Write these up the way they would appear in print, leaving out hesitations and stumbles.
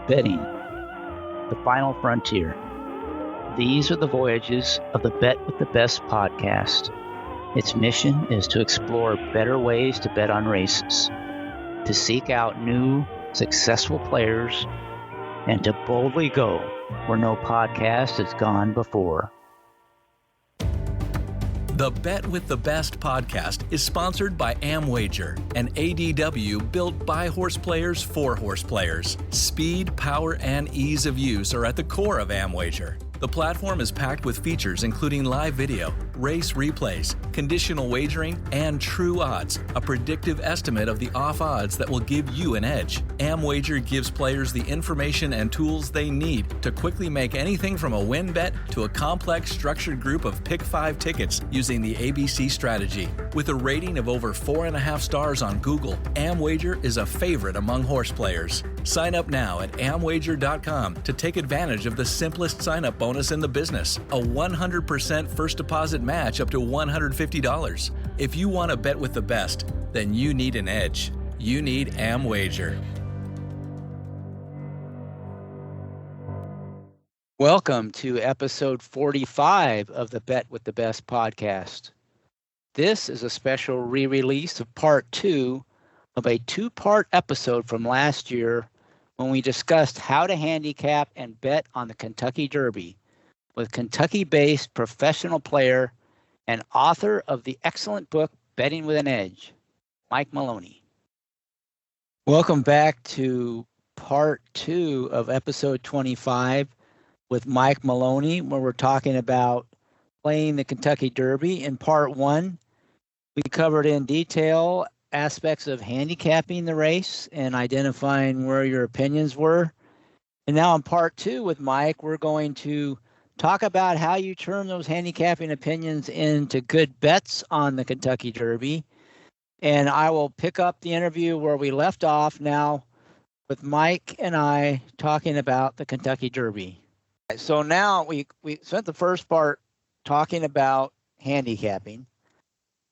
Betting, the final frontier. These are the voyages of the Bet with the Best podcast. Its mission is to explore better ways to bet on races, to seek out new, successful players, and to boldly go where no podcast has gone before. The Bet with the Best podcast is sponsored by Amwager, an ADW built by horse players for horse players. Speed, power, and ease of use are at the core of Amwager. The platform is packed with features including live video, race replays, conditional wagering, and true odds, a predictive estimate of the off odds that will give you an edge. Amwager gives players the information and tools they need to quickly make anything from a win bet to a complex structured group of pick 5 tickets using the ABC strategy. With a rating of over 4.5 stars on Google, Amwager is a favorite among horse players. Sign up now at amwager.com to take advantage of the simplest sign-up bonus in the business, a 100% first deposit match up to $150. If you want to bet with the best, then you need an edge. You need Amwager. Welcome to episode 45 of the Bet with the Best podcast. This is a special re-release of part 2 of a 2-part episode from last year when we discussed how to handicap and bet on the Kentucky Derby with Kentucky-based professional player and author of the excellent book Betting with an Edge, Mike Maloney. Welcome back to part 2 of episode 25 with Mike Maloney, where we're talking about playing the Kentucky Derby. In part 1, we covered in detail aspects of handicapping the race and identifying where your opinions were. And now in part 2 with Mike, we're going to talk about how you turn those handicapping opinions into good bets on the Kentucky Derby. And I will pick up the interview where we left off now with Mike and I talking about the Kentucky Derby. So now we spent the first part talking about handicapping.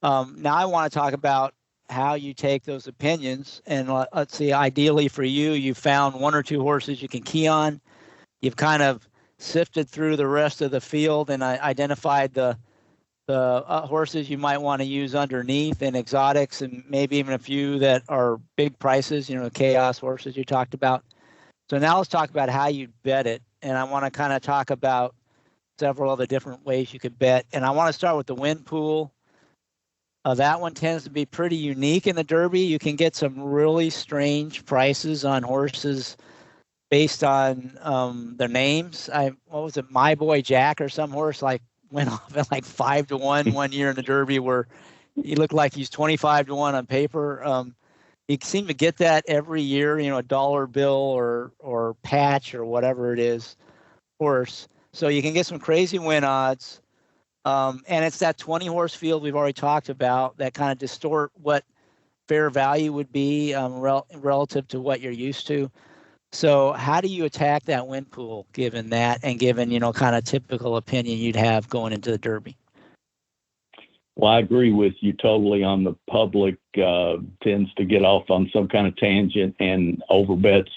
Now I want to talk about how you take those opinions, and let's see, ideally for you, you found 1 or 2 horses you can key on. You've kind of sifted through the rest of the field and identified the horses you might want to use underneath and exotics, and maybe even a few that are big prices, chaos horses you talked about. So now let's talk about how you bet it, and I want to kind of talk about several of the different ways you could bet, and I want to start with the win pool. That one tends to be pretty unique in the Derby. You can get some really strange prices on horses based on their names. What was it, My Boy Jack or some horse went off at 5-1 one year in the Derby, where he looked like he's 25-1 on paper. You seem to get that every year, a dollar bill or patch or whatever it is horse. So you can get some crazy win odds. And it's that 20-horse field we've already talked about that kind of distort what fair value would be relative to what you're used to. So how do you attack that win pool given that and given, kind of typical opinion you'd have going into the Derby? Well, I agree with you totally on the public tends to get off on some kind of tangent and overbets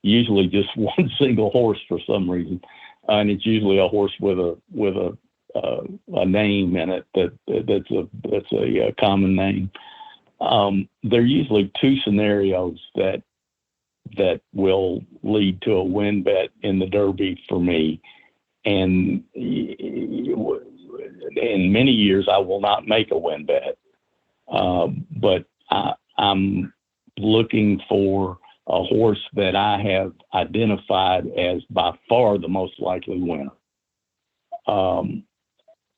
usually just one single horse for some reason. And it's usually a horse with a name in it that's a common name. There are usually 2 scenarios that will lead to a win bet in the Derby for me, and in many years I will not make a win bet, but I'm looking for a horse that I have identified as by far the most likely winner.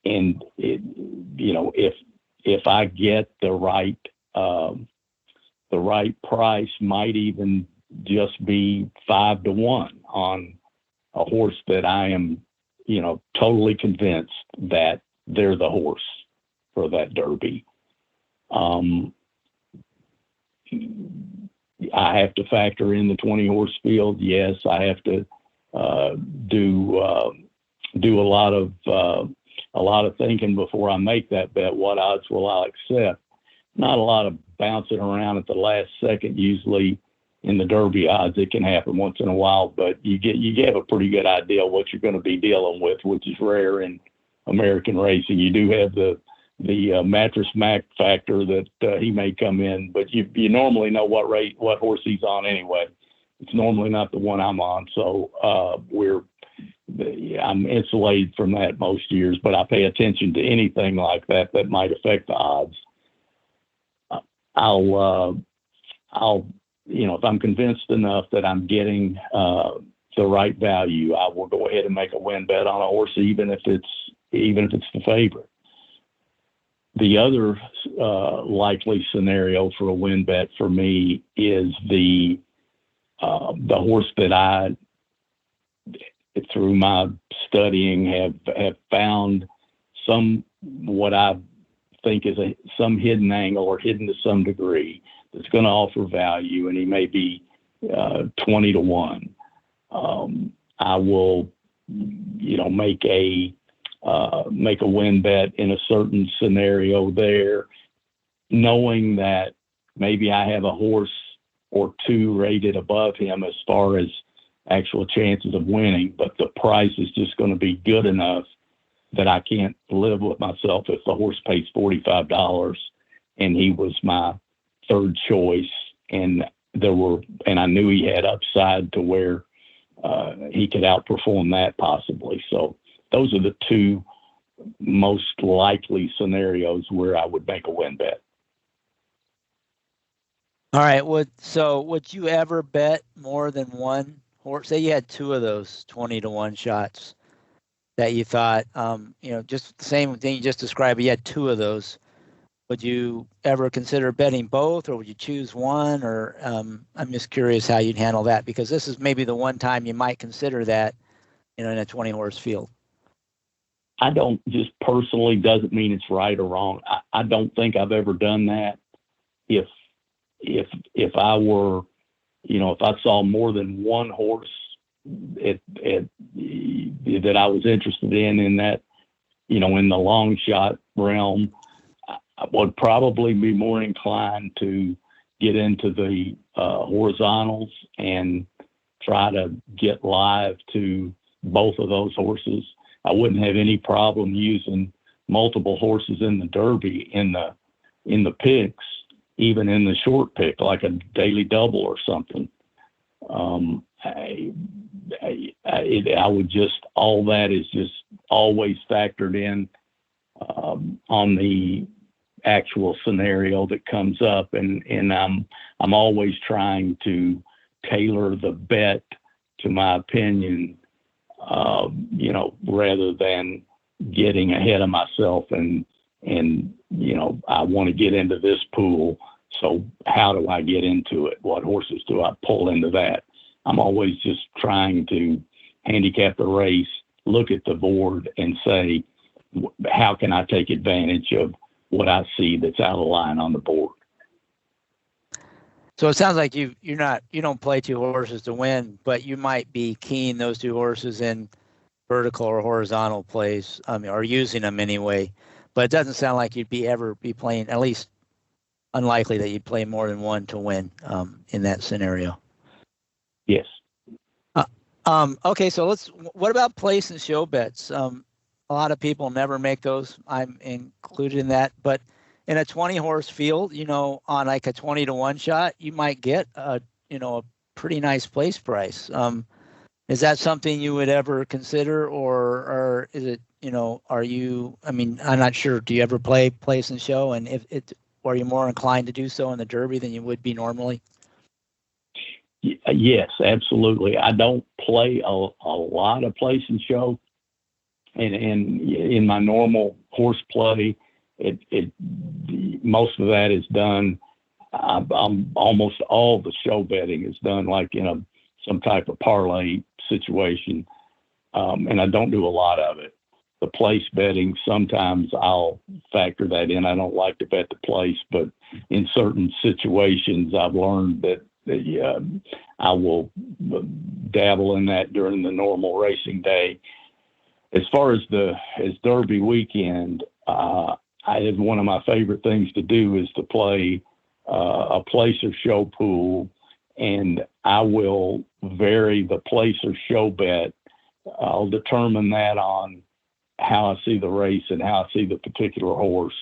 And if I get the right price, might even just be 5-1 on a horse that I am, totally convinced that they're the horse for that Derby. I have to factor in the 20-horse field. Yes, I have to do a lot of thinking before I make that bet. What odds will I accept? Not a lot of bouncing around at the last second usually in the Derby odds. It can happen once in a while, but you get a pretty good idea what you're going to be dealing with, which is rare in American racing. You do have the Mattress Mac factor that he may come in, but you normally know what horse he's on anyway. It's normally not the one I'm on, so I'm insulated from that most years. But I pay attention to anything like that might affect the odds. I'll if I'm convinced enough that I'm getting the right value, I will go ahead and make a win bet on a horse, even if it's the favorite. The other likely scenario for a win bet for me is the horse that I, through my studying, have found what I think is some hidden angle or hidden to some degree that's going to offer value, and he may be 20 to 1. I will, make a win bet in a certain scenario there, knowing that maybe I have a horse or two rated above him as far as actual chances of winning, but the price is just going to be good enough that I can't live with myself if the horse pays $45 and he was my third choice, and I knew he had upside to where he could outperform that possibly. So those are the two most likely scenarios where I would make a win bet. All right. Would you ever bet more than one horse? Say you had two of those 20 to 1 shots that you thought, just the same thing you just described, but you had two of those. Would you ever consider betting both, or would you choose one? Or I'm just curious how you'd handle that, because this is maybe the one time you might consider that, in a 20 horse field. I don't, just personally, doesn't mean it's right or wrong. I don't think I've ever done that. If I were, if I saw more than one horse that I was interested in that, in the long shot realm, I would probably be more inclined to get into the horizontals and try to get live to both of those horses. I wouldn't have any problem using multiple horses in the Derby in the picks, even in the short pick, like a daily double or something. I would just, all that is just always factored in on the actual scenario that comes up, and I'm always trying to tailor the bet to my opinion, rather than getting ahead of myself and I want to get into this pool, so how do I get into it? What horses do I pull into that? I'm always just trying to handicap the race, look at the board, and say, how can I take advantage of what I see that's out of line on the board? So it sounds like you don't play two horses to win, but you might be keying those two horses in vertical or horizontal plays, or using them anyway. But it doesn't sound like you'd ever be playing, at least unlikely that you'd play more than one to win in that scenario. Yes. Okay, so what about place and show bets? A lot of people never make those. I'm included in that. But in a 20 horse field, on like a 20 to 1 shot, you might get a pretty nice place price. Is that something you would ever consider, or is it, I'm not sure. Do you ever play place and show? And are you more inclined to do so in the Derby than you would be normally? Yes, absolutely. I don't play a lot of place and show, and in my normal horse play, most of that is done. Almost all the show betting is done like in some type of parlay situation, and I don't do a lot of it. The place betting, sometimes I'll factor that in. I don't like to bet the place, but in certain situations, I've learned that I will dabble in that during the normal racing day. As far as Derby weekend, one of my favorite things to do is to play a place or show pool and I will vary the place or show bet. I'll determine that on how I see the race and how I see the particular horse.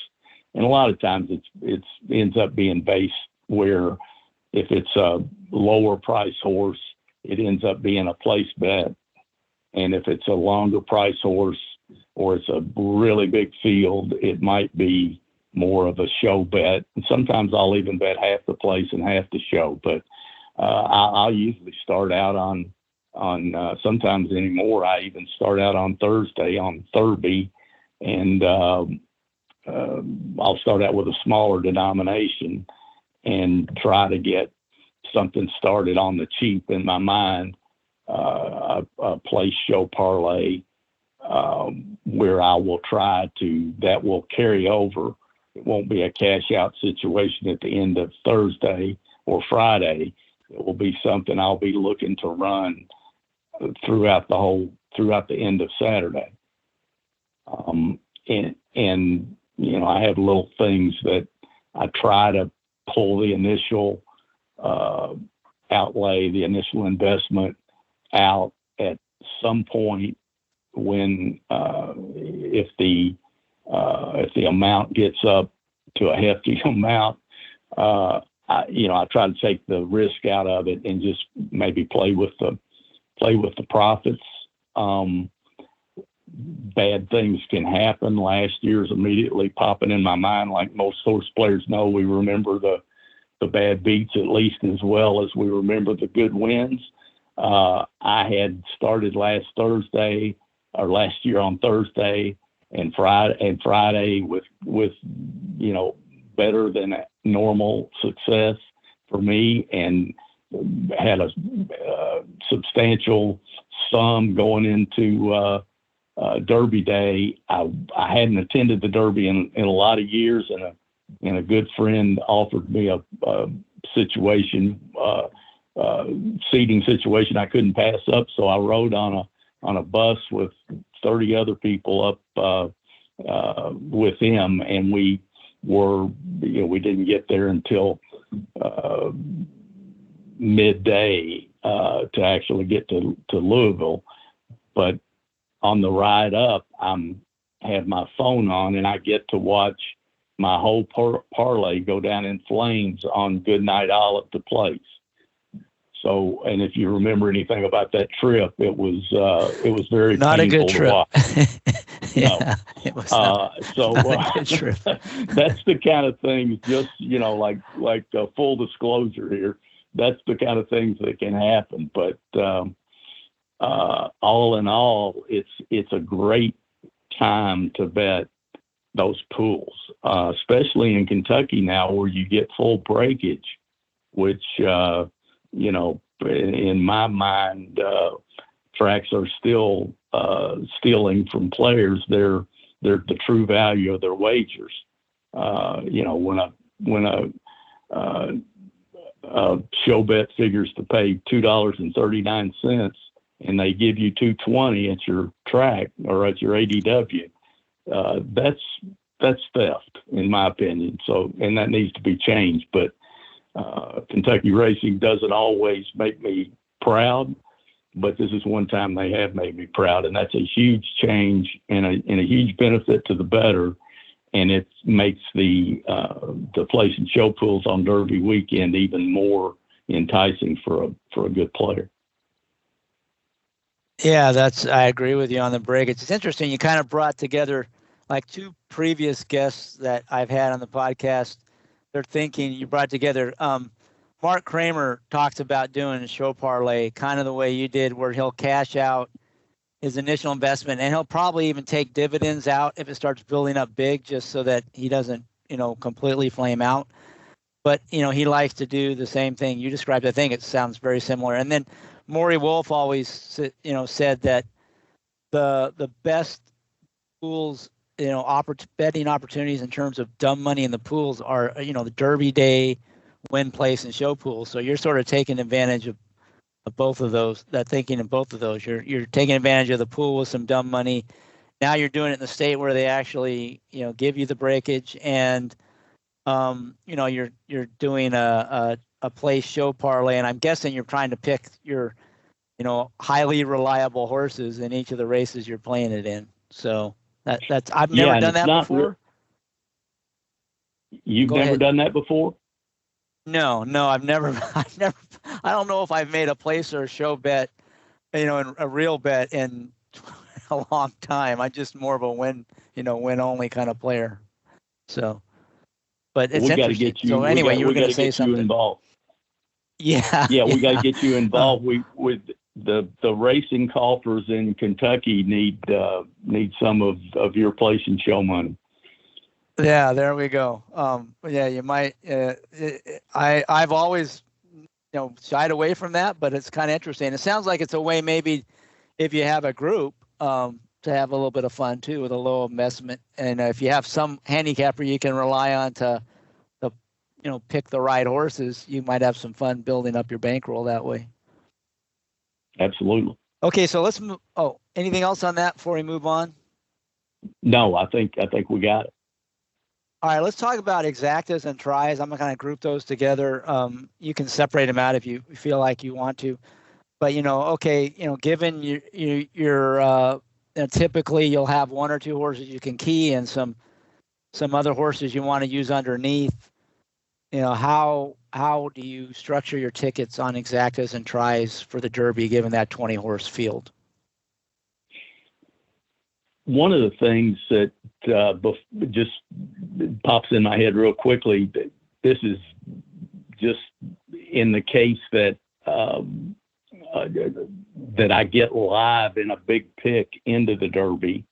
And a lot of times it ends up being based where if it's a lower price horse, it ends up being a place bet. And if it's a longer price horse or it's a really big field, it might be more of a show bet. And sometimes I'll even bet half the place and half the show. But I'll usually start out on sometimes anymore. I even start out on Thursday on Thurby, and I'll start out with a smaller denomination and try to get something started on the cheap in my mind, a place show parlay where I will try to, that will carry over. It won't be a cash out situation at the end of Thursday or Friday. It will be something I'll be looking to run throughout the end of Saturday. And you know, I have little things that I try to pull the initial outlay, the initial investment out at some point when if the amount gets up to a hefty amount, I try to take the risk out of it and just maybe play with the profits. Bad things can happen. Last year's immediately popping in my mind. Like most horse players know, we remember the bad beats at least as well as we remember the good wins. I had started last year on Thursday and Friday with better than normal success for me, and had a substantial sum going into Derby Day. I hadn't attended the Derby in a lot of years, and a good friend offered me a situation, seating situation I couldn't pass up. So I rode on a bus with 30 other people up with him, and we didn't get there until midday to actually get to Louisville. But on the ride up, had my phone on, and I get to watch my whole parlay go down in flames on Good Night Olive to place. So, and if you remember anything about that trip, it was very not a good trip. To watch. Yeah, no. It was not a good trip. That's the kind of things, just, like full disclosure here, that's the kind of things that can happen. But all in all, it's a great time to bet those pools, especially in Kentucky now, where you get full breakage, which in my mind, tracks are still stealing from players their the true value of their wagers. When a show bet figures to pay $2.39 and they give you $2.20 at your track or at your ADW, that's theft, in my opinion. So, and that needs to be changed. But Kentucky racing doesn't always make me proud, but this is one time they have made me proud, and that's a huge change and a huge benefit to the bettor, and it makes the place and show pools on Derby weekend even more enticing for a good player. Yeah, I agree with you on the breakage. It's interesting. You kind of brought together like two previous guests that I've had on the podcast. They're thinking you brought together. Mark Kramer talks about doing a show parlay kind of the way you did, where he'll cash out his initial investment and he'll probably even take dividends out if it starts building up big, just so that he doesn't, completely flame out. But, he likes to do the same thing you described. I think it sounds very similar. And then Maury Wolf always, said that the best pools, betting opportunities in terms of dumb money in the pools are, the Derby Day, win, place, and show pools. So you're sort of taking advantage of both of those. That thinking in both of those, you're taking advantage of the pool with some dumb money. Now you're doing it in the state where they actually, give you the breakage, and you're doing a a place show parlay, and I'm guessing you're trying to pick your, highly reliable horses in each of the races you're playing it in. So that's I've never done that before. You've never done that before? No, I've never. I don't know if I've made a place or a show bet, a real bet in a long time. I'm just more of a win only kind of player. So, but it's interesting. So anyway, you were going to say something. Involved. Yeah. We got to get you involved. With the racing golfers in Kentucky need some of your place and show money. Yeah, there we go. Yeah, you might. I've always, shied away from that, but it's kind of interesting. It sounds like it's a way maybe if you have a group to have a little bit of fun too with a low investment, and if you have some handicapper you can rely on to pick the right horses, you might have some fun building up your bankroll that way. Absolutely. Okay, so let's move. Oh, anything else on that before we move on? No, I think we got it. All right, let's talk about exactas and tries. I'm going to group those together. You can separate them out if you feel like you want to. But, given your typically you'll have one or two horses you can key and some other horses you want to use underneath. How do you structure your tickets on exactas and tries for the Derby given that 20-horse field? One of the things that just pops in my head real quickly, this is just in the case that that I get live in a big pick into the Derby.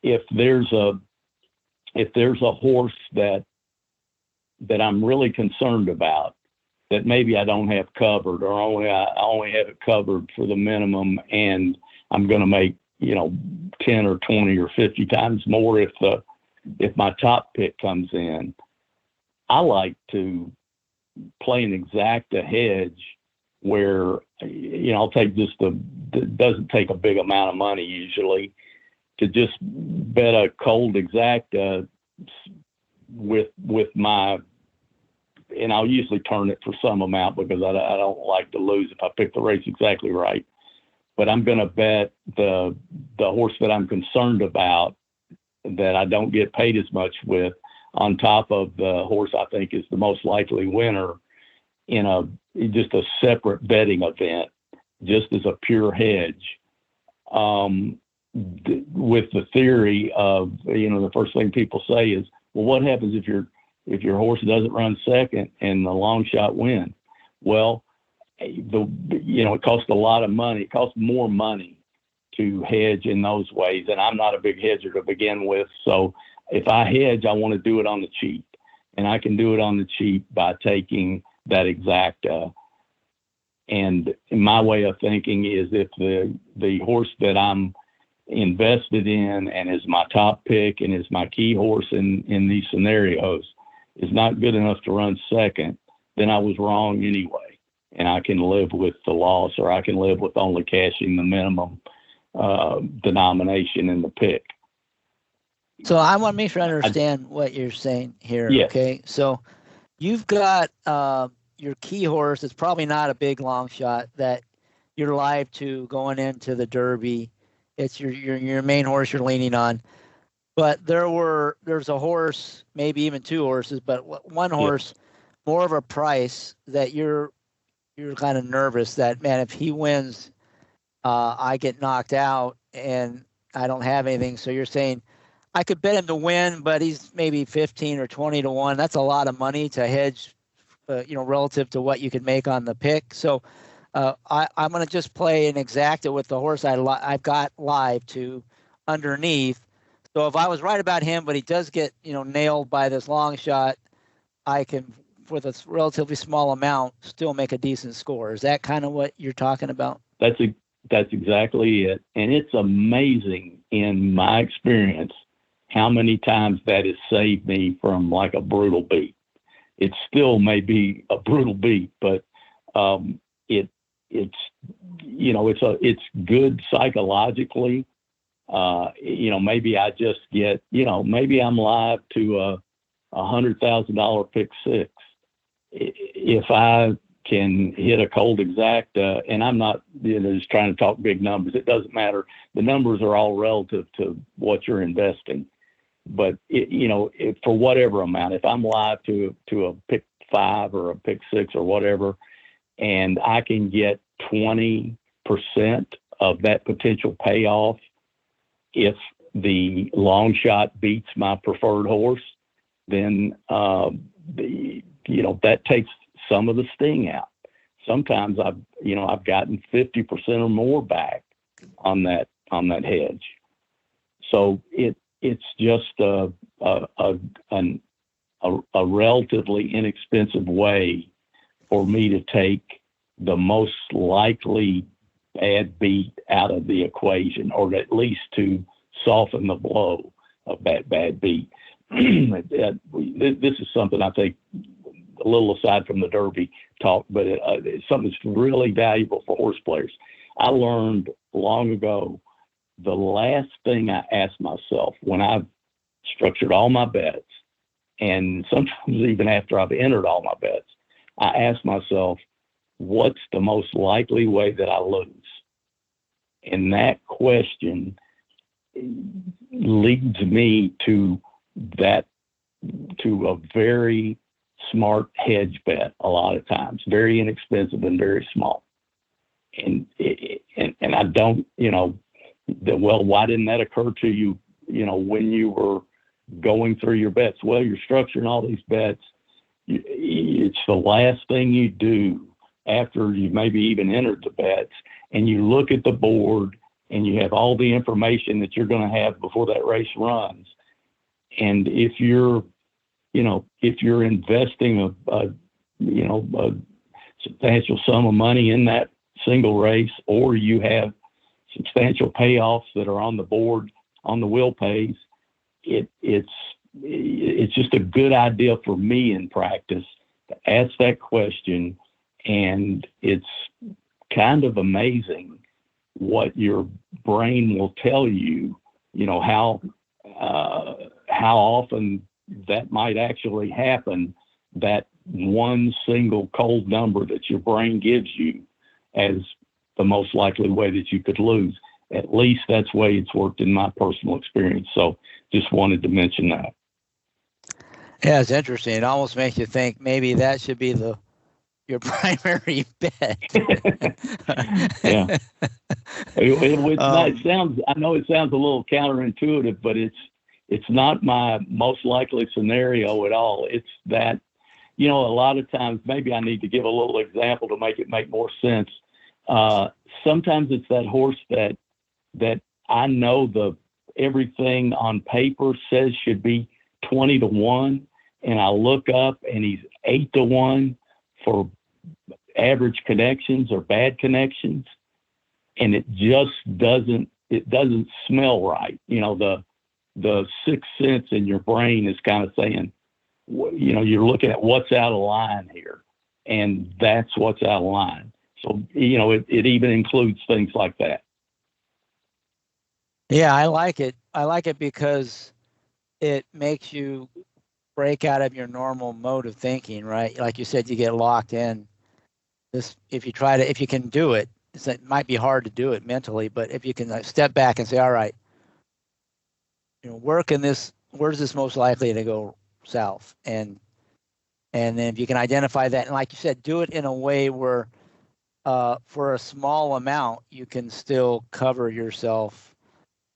If there's a horse that I'm really concerned about, that maybe I don't have covered, or I only have it covered for the minimum, and I'm going to make 10 or 20 or 50 times more if my top pick comes in. I like to play an exacta hedge where I'll take that doesn't take a big amount of money usually, to just bet a cold exacta with my, and I'll usually turn it for some amount because I don't like to lose if I pick the race exactly right. But I'm going to bet the horse that I'm concerned about, that I don't get paid as much with, on top of the horse I think is the most likely winner in just a separate betting event, just as a pure hedge. With the theory of, the first thing people say is, well, what happens if your horse doesn't run second and the long shot wins? Well, it costs a lot of money. It costs more money to hedge in those ways. And I'm not a big hedger to begin with. So if I hedge, I want to do it on the cheap. And I can do it on the cheap by taking that exacta. And my way of thinking is, if the horse that I'm invested in and is my top pick and is my key horse in these scenarios is not good enough to run second, then I was wrong anyway. And I can live with the loss, or I can live with only cashing the minimum denomination in the pick. So I want to make sure I understand what you're saying here. Yes. Okay. So you've got your key horse. It's probably not a big long shot that you're live to going into the Derby. It's your main horse you're leaning on. But there's a horse, maybe even two horses, but one horse, more of a price that you're kind of nervous that, man, if he wins, I get knocked out and I don't have anything. So you're saying I could bet him to win, but he's maybe 15 or 20 to 1. That's a lot of money to hedge, relative to what you could make on the pick. So I'm going to just play an exacta with the horse I've got live to underneath. So if I was right about him, but he does get, nailed by this long shot, I can, with a relatively small amount, still make a decent score. Is that kind of what you're talking about? That's exactly it. And it's amazing in my experience how many times that has saved me from like a brutal beat. It still may be a brutal beat, but it's good psychologically. Maybe I just get, maybe I'm live to a $100,000 pick six. if I can hit a cold exacta, and I'm not just trying to talk big numbers. It doesn't matter. The numbers are all relative to what you're investing. But for whatever amount, if I'm live to a pick 5 or a pick 6 or whatever, and I can get 20% of that potential payoff if the long shot beats my preferred horse, then that takes some of the sting out. Sometimes I've gotten 50% or more back on that hedge. So it's just a relatively inexpensive way for me to take the most likely bad beat out of the equation, or at least to soften the blow of that bad beat. This is something I think, a little aside from the Derby talk, but it's something that's really valuable for horse players. I learned long ago, the last thing I asked myself when I've structured all my bets, and sometimes even after I've entered all my bets, I ask myself, what's the most likely way that I lose? And that question leads me to a very smart hedge bet a lot of times, very inexpensive and very small. And I don't, well, why didn't that occur to you, when you were going through your bets? Well, you're structuring all these bets. It's the last thing you do after you maybe even entered the bets, and you look at the board and you have all the information that you're going to have before that race runs. And if you're investing a substantial sum of money in that single race, or you have substantial payoffs that are on the board on the will pays, it's just a good idea for me in practice to ask that question. And it's kind of amazing what your brain will tell you, how often that might actually happen, that one single cold number that your brain gives you as the most likely way that you could lose. At least that's the way it's worked in my personal experience. So just wanted to mention that. Yeah, it's interesting. It almost makes you think maybe that should be your primary bet. Yeah. I know it sounds a little counterintuitive, but it's not my most likely scenario at all. It's that, a lot of times, maybe I need to give a little example to make it make more sense. Sometimes it's that horse that I know everything on paper says should be 20-1, and I look up and he's 8-1 for average connections or bad connections, and it just doesn't smell right. The sixth sense in your brain is kind of saying, you're looking at what's out of line here, and that's what's out of line. So, it even includes things like that. Yeah, I like it. I like it because it makes you break out of your normal mode of thinking, right? Like you said, you get locked in. If you can do it, it might be hard to do it mentally, but if you can step back and say, all right, where's this most likely to go south? And then if you can identify that, and like you said, do it in a way where for a small amount, you can still cover yourself.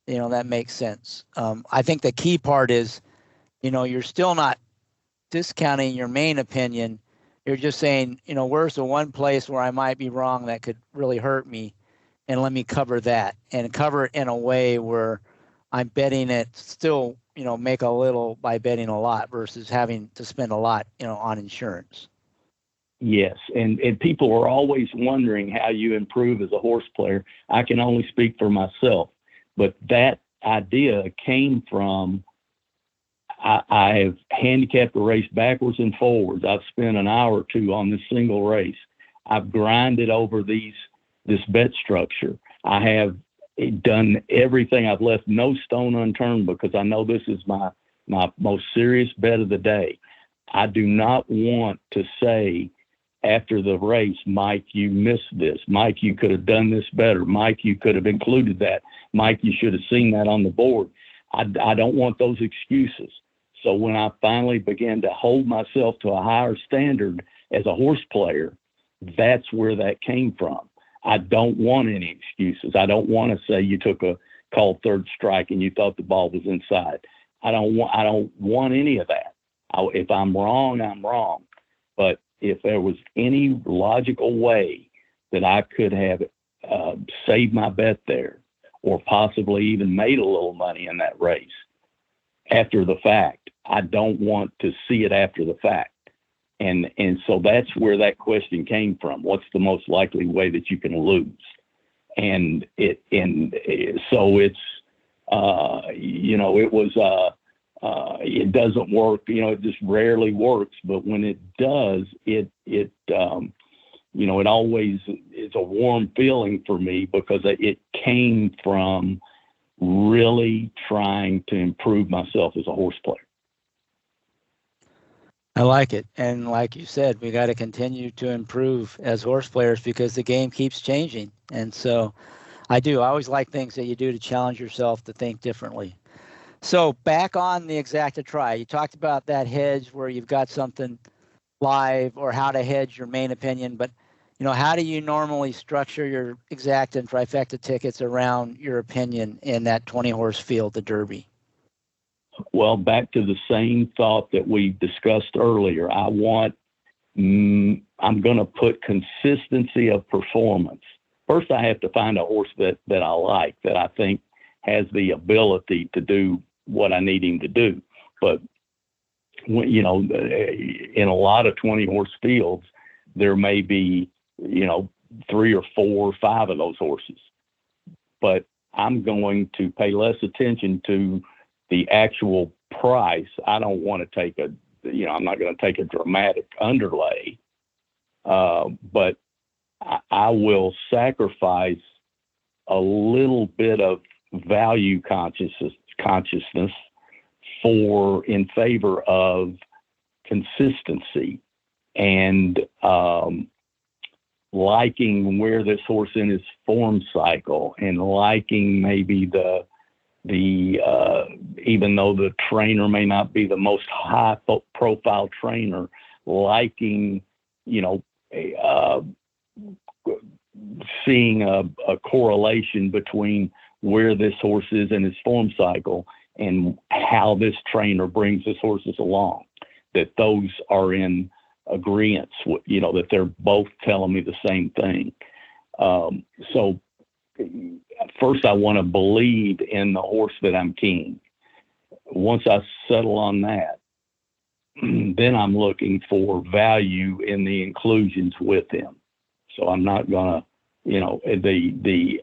That makes sense. I think the key part is, you're still not discounting your main opinion. You're just saying, where's the one place where I might be wrong that could really hurt me, and let me cover that, and cover it in a way where I'm betting it still, make a little by betting a lot versus having to spend a lot, on insurance. Yes, and people are always wondering how you improve as a horse player. I can only speak for myself, but that idea came from I have handicapped a race backwards and forwards. I've spent an hour or two on this single race. I've grinded over this bet structure. I have done everything. I've left no stone unturned because I know this is my most serious bet of the day. I do not want to say after the race, Mike, you missed this. Mike, you could have done this better. Mike, you could have included that. Mike, you should have seen that on the board. I don't want those excuses. So when I finally began to hold myself to a higher standard as a horse player, that's where that came from. I don't want any excuses. I don't want to say you took a called third strike and you thought the ball was inside. I don't want any of that. If I'm wrong, I'm wrong. But if there was any logical way that I could have saved my bet there, or possibly even made a little money in that race after the fact, I don't want to see it after the fact. And so that's where that question came from. What's the most likely way that you can lose? And so it's, it doesn't work, it just rarely works, but when it does, it always is a warm feeling for me, because it came from really trying to improve myself as a horse player. I like it. And like you said, we got to continue to improve as horse players because the game keeps changing. And so I always like things that you do to challenge yourself to think differently. So back on the Exacta try, you talked about that hedge where you've got something live, or how to hedge your main opinion, but how do you normally structure your Exacta and trifecta tickets around your opinion in that 20 horse field, the Derby? Well, back to the same thought that we discussed earlier. I'm going to put consistency of performance. First, I have to find a horse that I like, that I think has the ability to do what I need him to do. But, in a lot of 20 horse fields, there may be, 3 or 4 or 5 of those horses. But I'm going to pay less attention to the actual price. I don't want to take I'm not going to take a dramatic underlay, but I will sacrifice a little bit of value consciousness in favor of consistency and liking where this horse in his form cycle, and liking maybe the even though the trainer may not be the most high profile trainer, liking, seeing a correlation between where this horse is in his form cycle and how this trainer brings his horses along, that those are in agreement, that they're both telling me the same thing. So first I want to believe in the horse that I'm keying. Once I settle on that, then I'm looking for value in the inclusions with him. So I'm not going to, the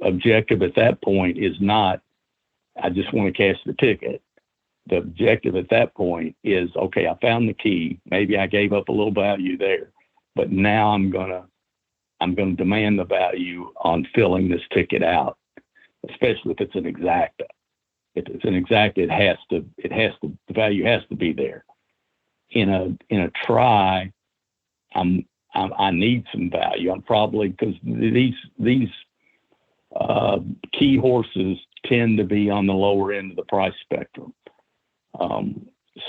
objective at that point is not, I just want to cash the ticket. The objective at that point is, okay, I found the key. Maybe I gave up a little value there, but now I'm going to demand the value on filling this ticket out, especially if it's an Exacta. If it's an Exacta, the value has to be there. In a try, I need some value. I'm probably, because these key horses tend to be on the lower end of the price spectrum.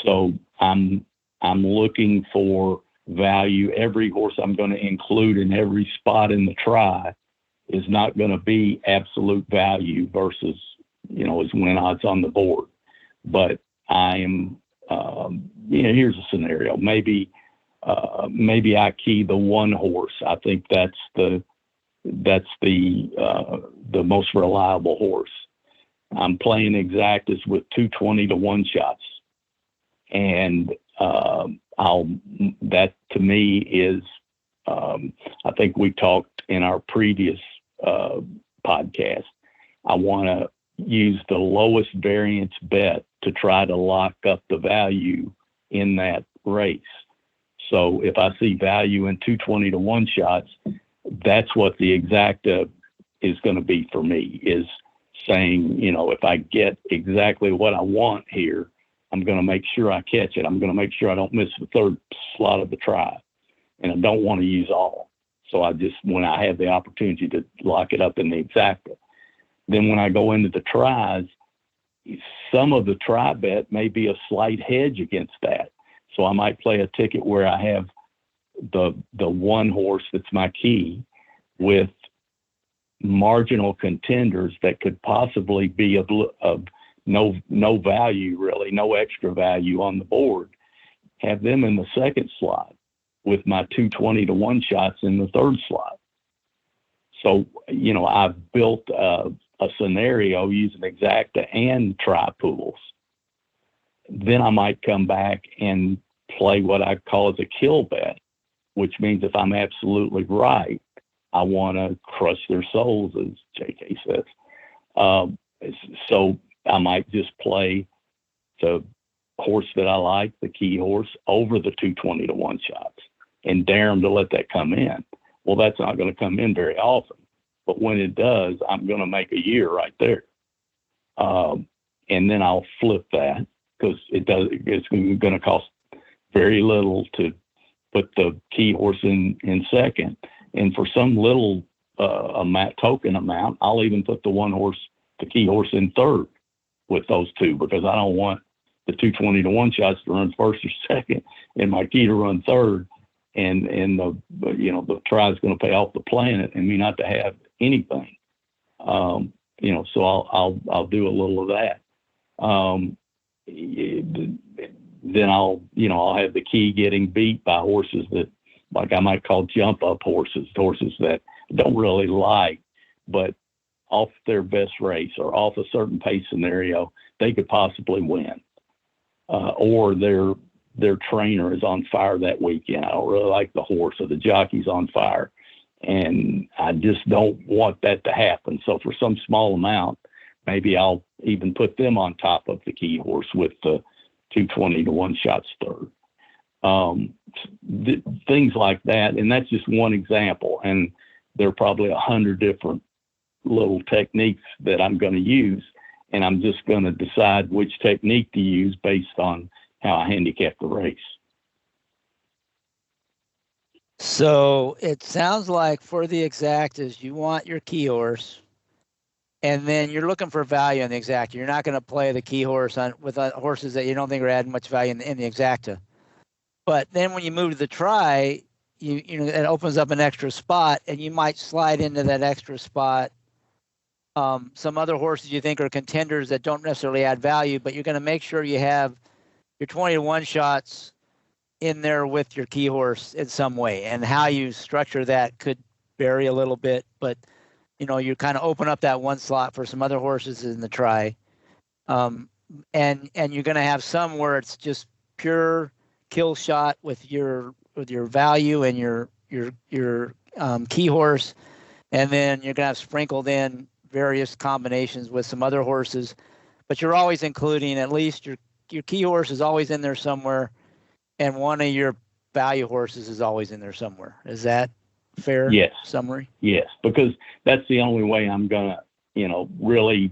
So I'm looking for value. Every horse I'm going to include in every spot in the try is not going to be absolute value versus, his win odds on the board. But I am, here's a scenario. Maybe I key the one horse. I think that's the most reliable horse. I'm playing Exactas with 220 to 1 shots. And that to me is, I think we talked in our previous podcast, I want to use the lowest variance bet to try to lock up the value in that race. So if I see value in 220 to 1 shots, that's what the Exacta is going to be for me, is saying, if I get exactly what I want here, I'm going to make sure I catch it. I'm going to make sure I don't miss the third slot of the try. And I don't want to use all. So when I have the opportunity to lock it up in the exacta, then when I go into the tries, some of the try bet may be a slight hedge against that. So I might play a ticket where I have the one horse that's my key with marginal contenders that could possibly be of no value, really, no extra value on the board, have them in the second slot with my 220-1 shots in the third slot. So, I've built a scenario using exacta and try pools. Then I might come back and play what I call as a kill bet, which means if I'm absolutely right, I want to crush their souls, as JK says. So I might just play the horse that I like, the key horse, over the 220-1 shots and dare them to let that come in. Well, that's not going to come in very often. But when it does, I'm going to make a year right there. And then I'll flip that because it's going to cost very little to put the key horse in second. And for some little token amount, I'll even put the key horse in third with those two, because I don't want the 220-1 shots to run first or second and my key to run third. And the try is going to pay off the planet and me not to have anything. So I'll do a little of that. Then I'll have the key getting beat by horses that, like I might call jump up horses that I don't really like, but off their best race or off a certain pace scenario, they could possibly win. Or their trainer is on fire that weekend. I don't really like the horse, or the jockey's on fire. And I just don't want that to happen. So for some small amount, maybe I'll even put them on top of the key horse with the 220-1 shots third. Things like that. And that's just one example. And there are probably 100 different little techniques that I'm going to use. And I'm just going to decide which technique to use based on how I handicap the race. So it sounds like for the exactas, you want your key horse, and then you're looking for value in the exacta. You're not going to play the key horse with horses that you don't think are adding much value in the exacta. But then when you move to the try, it opens up an extra spot, and you might slide into that extra spot some other horses you think are contenders that don't necessarily add value, but you're going to make sure you have your 20-1 shots in there with your key horse in some way. And how you structure that could vary a little bit, but you kind of open up that one slot for some other horses in the try. And you're going to have some where it's just pure kill shot with your value and your key horse. And then you're going to have sprinkled in various combinations with some other horses, but you're always including at least your key horse is always in there somewhere, and one of your value horses is always in there somewhere. Is that fair? Yes. Summary? Yes, because that's the only way I'm going to, really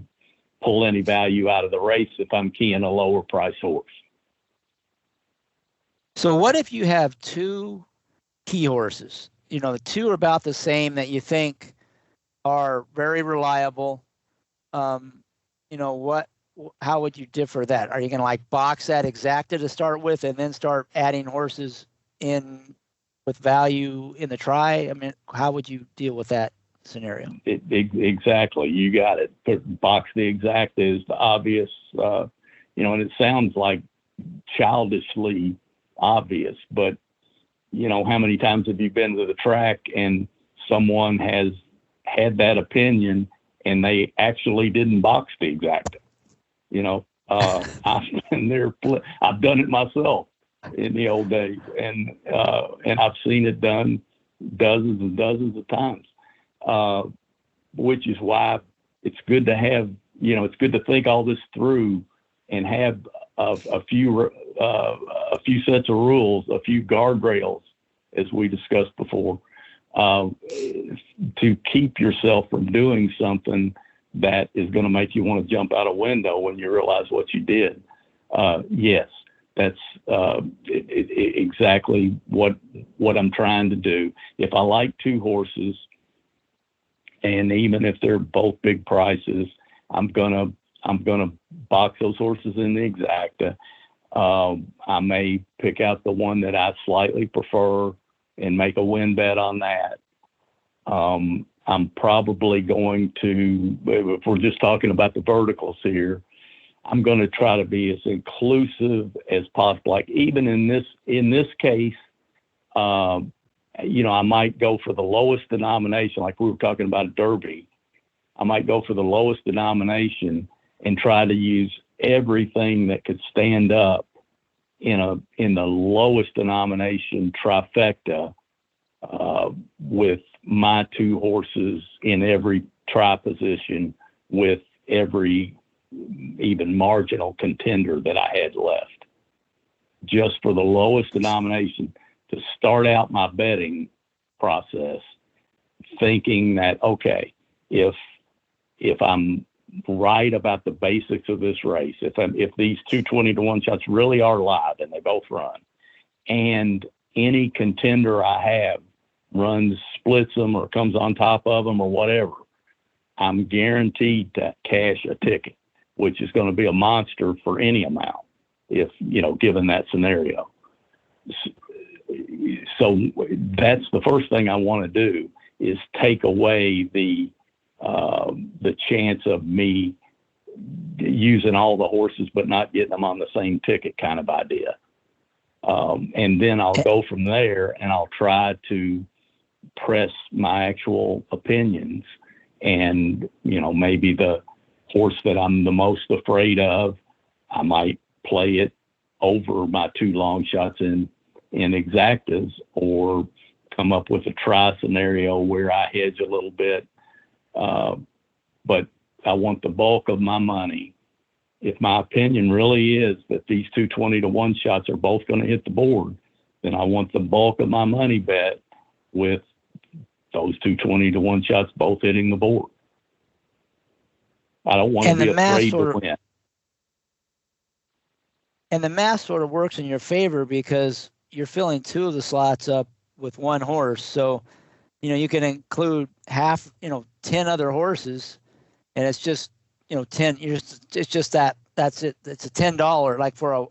pull any value out of the race if I'm keying a lower price horse. So what if you have two key horses? The two are about the same that you think are very reliable. How would you differ that? Are you going to box that exacta to start with and then start adding horses in with value in the try? I mean, how would you deal with that scenario? Exactly. You got it. Box the exacta is the obvious, and it sounds like childishly obvious, but how many times have you been to the track and someone has had that opinion and they actually didn't box the exacta? I've been there. I've done it myself in the old days, and I've seen it done dozens and dozens of times, which is why it's good to have, it's good to think all this through and have a few sets of rules, a few guardrails, as we discussed before, to keep yourself from doing something that is going to make you want to jump out a window when you realize what you did. Yes, that's exactly what I'm trying to do. If I like two horses, and even if they're both big prices, I'm gonna box those horses in the Exacta. I may pick out the one that I slightly prefer and make a win bet on that. I'm probably going to, if we're just talking about the verticals here, I'm going to try to be as inclusive as possible. Like even in this case, I might go for the lowest denomination, like we were talking about a Derby. I might go for the lowest denomination and try to use everything that could stand up in the lowest denomination trifecta, with my two horses in every try position, with every even marginal contender that I had left, just for the lowest denomination to start out my betting process, thinking that, okay, if I'm right about the basics of this race, if these 220-1 shots really are live and they both run, and any contender I have runs, splits them, or comes on top of them or whatever, I'm guaranteed to cash a ticket, which is going to be a monster for any amount, if, given that scenario. So that's the first thing I want to do, is take away the chance of me using all the horses but not getting them on the same ticket kind of idea. And then I'll go from there, and I'll try to press my actual opinions. And, maybe the horse that I'm the most afraid of, I might play it over my two long shots in Exactas, or come up with a try scenario where I hedge a little bit. But I want the bulk of my money. If my opinion really is that these 220-1 shots are both going to hit the board, then I want the bulk of my money bet with those 220-1 shots both hitting the board. I don't want to be afraid to win. And the math sort of works in your favor because you're filling two of the slots up with one horse. So, you can include 10 other horses, and it's just, 10. It's just that's it. It's a $10, like for a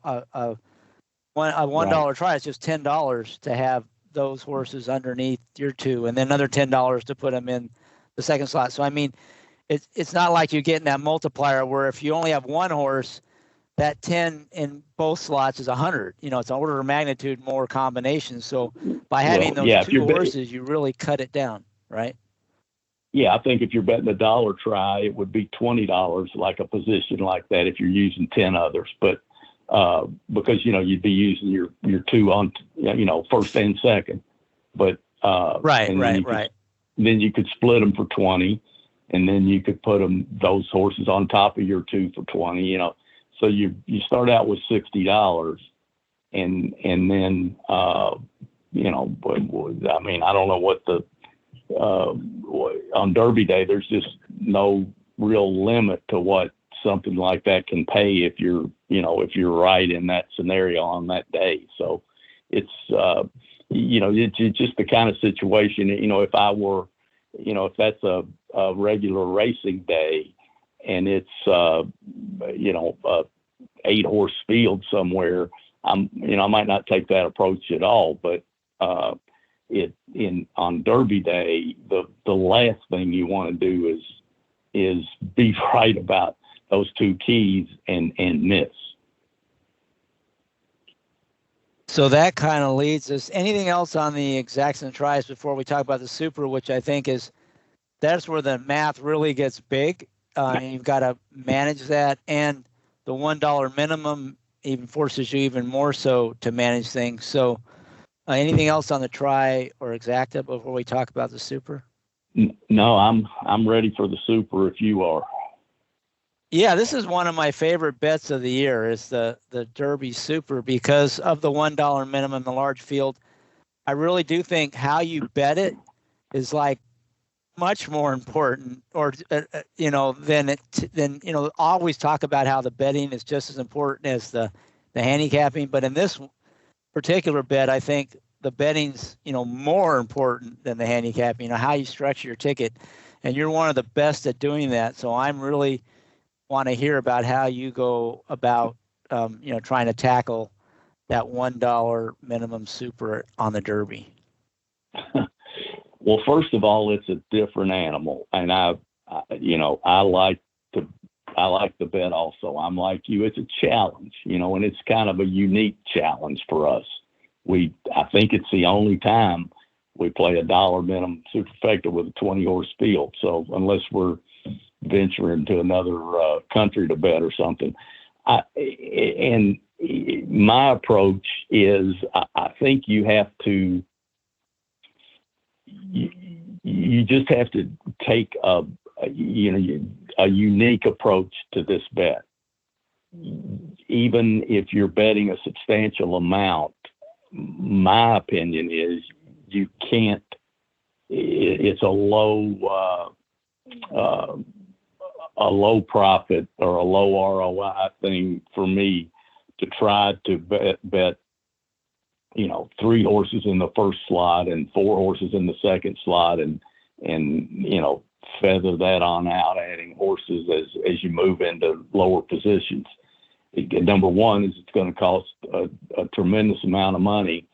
$1 try. It's just $10 to have those horses underneath your two, and then another $10 to put them in the second slot. So, I mean, it's not like you're getting that multiplier where if you only have one horse, that 10 in both slots is 100. It's an order of magnitude more combinations. So by having those two horses, you really cut it down, right? Yeah, I think if you're betting a dollar try, it would be $20, like a position like that, if you're using 10 others. But because you'd be using your two on first and second. But right. Then you could split them for 20, and then you could put those horses on top of your two for 20. So you start out with $60, and then I mean, I don't know what the on Derby Day, there's just no real limit to what something like that can pay if you're right in that scenario on that day. So it's it's just the kind of situation, if I were, if that's a regular racing day, and it's a 8-horse field somewhere, I might not take that approach at all. But on Derby Day, the last thing you want to do is be right about those two keys and miss. So that kind of leads us. Anything else on the exacts and tries before we talk about the super, which I think that's where the math really gets big. And you've got to manage that, and the $1 minimum even forces you even more so to manage things. So anything else on the try or exacta before we talk about the super? No, I'm ready for the super if you are. Yeah, this is one of my favorite bets of the year, is the Derby Super, because of the $1 minimum, the large field. I really do think how you bet it is like much more important, or than always talk about how the betting is just as important as the handicapping. But in this particular bet, I think the betting's more important than the handicapping. How you structure your ticket, and you're one of the best at doing that. So I'm really want to hear about how you go about trying to tackle that $1 minimum super on the Derby. Well, first of all, it's a different animal, and I like the bet also. I'm like you. It's a challenge, and it's kind of a unique challenge for us. I think it's the only time we play a $1 minimum superfecta with a 20-horse field. So unless we're venturing to another country to bet or something, and my approach is I think you have to. You just have to take a unique approach to this bet. Even if you're betting a substantial amount, my opinion is you can't. It's a low profit or a low ROI thing for me to try to bet 3 horses in the first slot and 4 horses in the second slot and feather that on out, adding horses as you move into lower positions. Number one is it's going to cost a tremendous amount of money.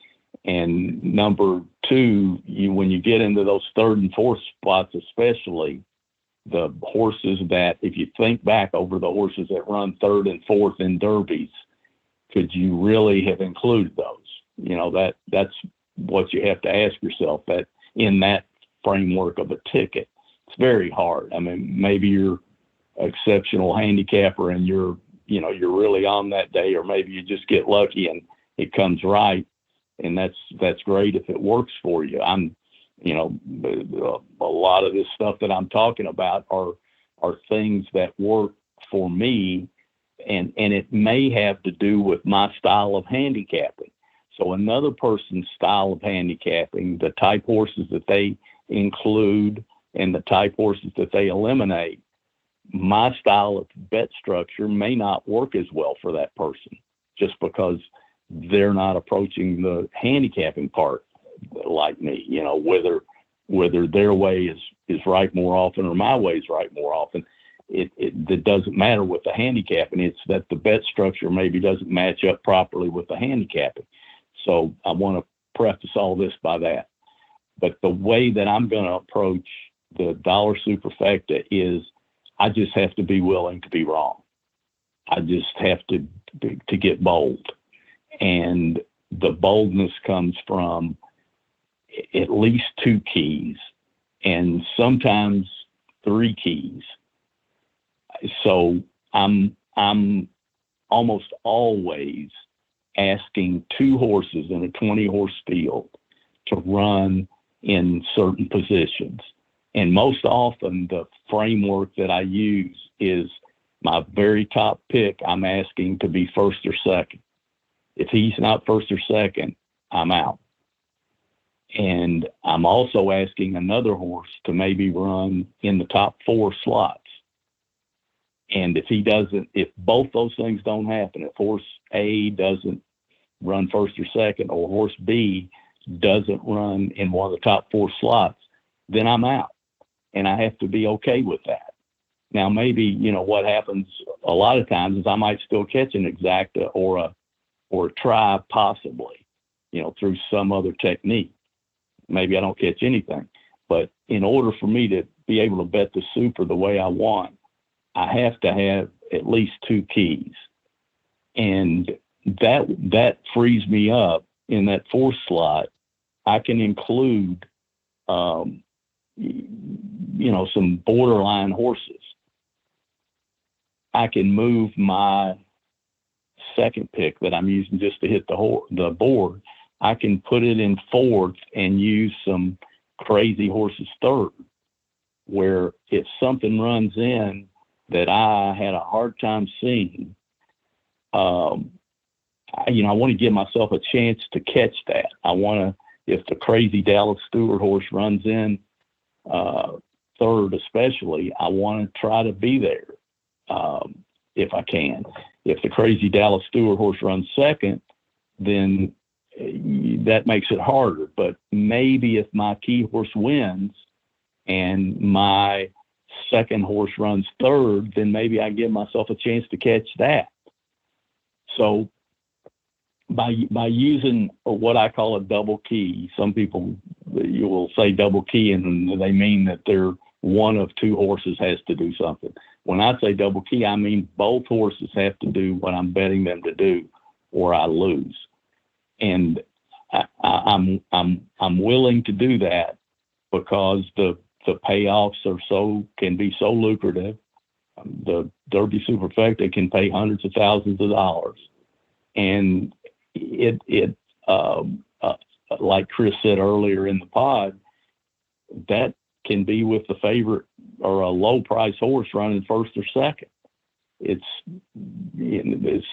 And number two, when you get into those third and fourth spots, especially the horses that, if you think back over the horses that run third and fourth in derbies, could you really have included those? That's what you have to ask yourself, that in that framework of a ticket. It's very hard. I mean, maybe you're an exceptional handicapper and you're really on that day, or maybe you just get lucky and it comes right. And that's great if it works for you. A lot of this stuff that I'm talking about are things that work for me, and it may have to do with my style of handicapping. So another person's style of handicapping, the type horses that they include and the type horses that they eliminate, my style of bet structure may not work as well for that person, just because they're not approaching the handicapping part like me. Whether their way is right more often or my way is right more often. It doesn't matter with the handicapping. It's that the bet structure maybe doesn't match up properly with the handicapping. So I want to preface all this by that. But the way that I'm going to approach the dollar superfecta is I just have to be willing to be wrong. I just have to get bold. And the boldness comes from at least 2 keys and sometimes 3 keys. So I'm almost always asking 2 horses in a 20-horse field to run in certain positions. And most often the framework that I use is my very top pick, I'm asking to be first or second. If he's not first or second, I'm out. And I'm also asking another horse to maybe run in the top 4 slots. And if both those things don't happen, if horse A doesn't run first or second, or horse B doesn't run in one of the top 4 slots, then I'm out. And I have to be okay with that. Now, maybe, what happens a lot of times is I might still catch an exacta or a try possibly, through some other technique. Maybe I don't catch anything. But in order for me to be able to bet the super the way I want, I have to have at least 2 keys. And that frees me up in that 4th slot. I can include, some borderline horses. I can move my second pick that I'm using just to hit the board. I can put it in 4th and use some crazy horses 3rd, where if something runs in that I had a hard time seeing, I want to give myself a chance to catch that. If the crazy Dallas Stewart horse runs in, third especially, I want to try to be there if I can. If the Crazy Dallas Stewart horse runs second, then that makes it harder. But maybe if my key horse wins and my second horse runs third, then maybe I give myself a chance to catch that. So by using what I call a double key, some people, you will say double key and they mean that they're one of two horses has to do something. When I say double key, I mean both horses have to do what I'm betting them to do or I lose. And I'm willing to do that because the payoffs can be so lucrative. The Derby Superfecta can pay hundreds of thousands of dollars, and it like Chris said earlier in the pod, that can be with the favorite or a low price horse running first or second. It's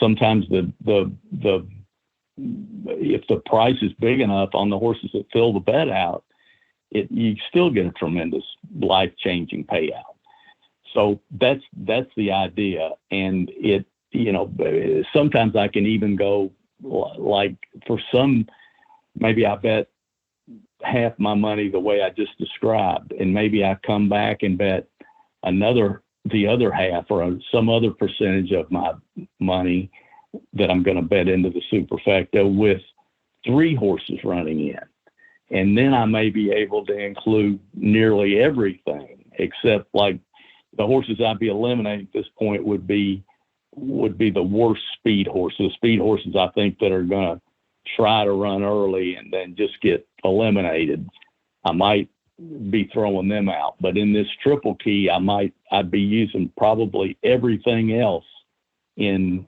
sometimes if the price is big enough on the horses that fill the bet out, you still get a tremendous life-changing payout. So that's the idea. And sometimes I can even go like for some, maybe I bet half my money the way I just described, and maybe I come back and bet the other half or some other percentage of my money that I'm going to bet into the Superfecta with three horses running in. And then I may be able to include nearly everything except like the horses I'd be eliminating at this point would be the worst speed horses. The speed horses I think that are going to try to run early and then just get eliminated. I might be throwing them out. But in this triple key, I'd be using probably everything else in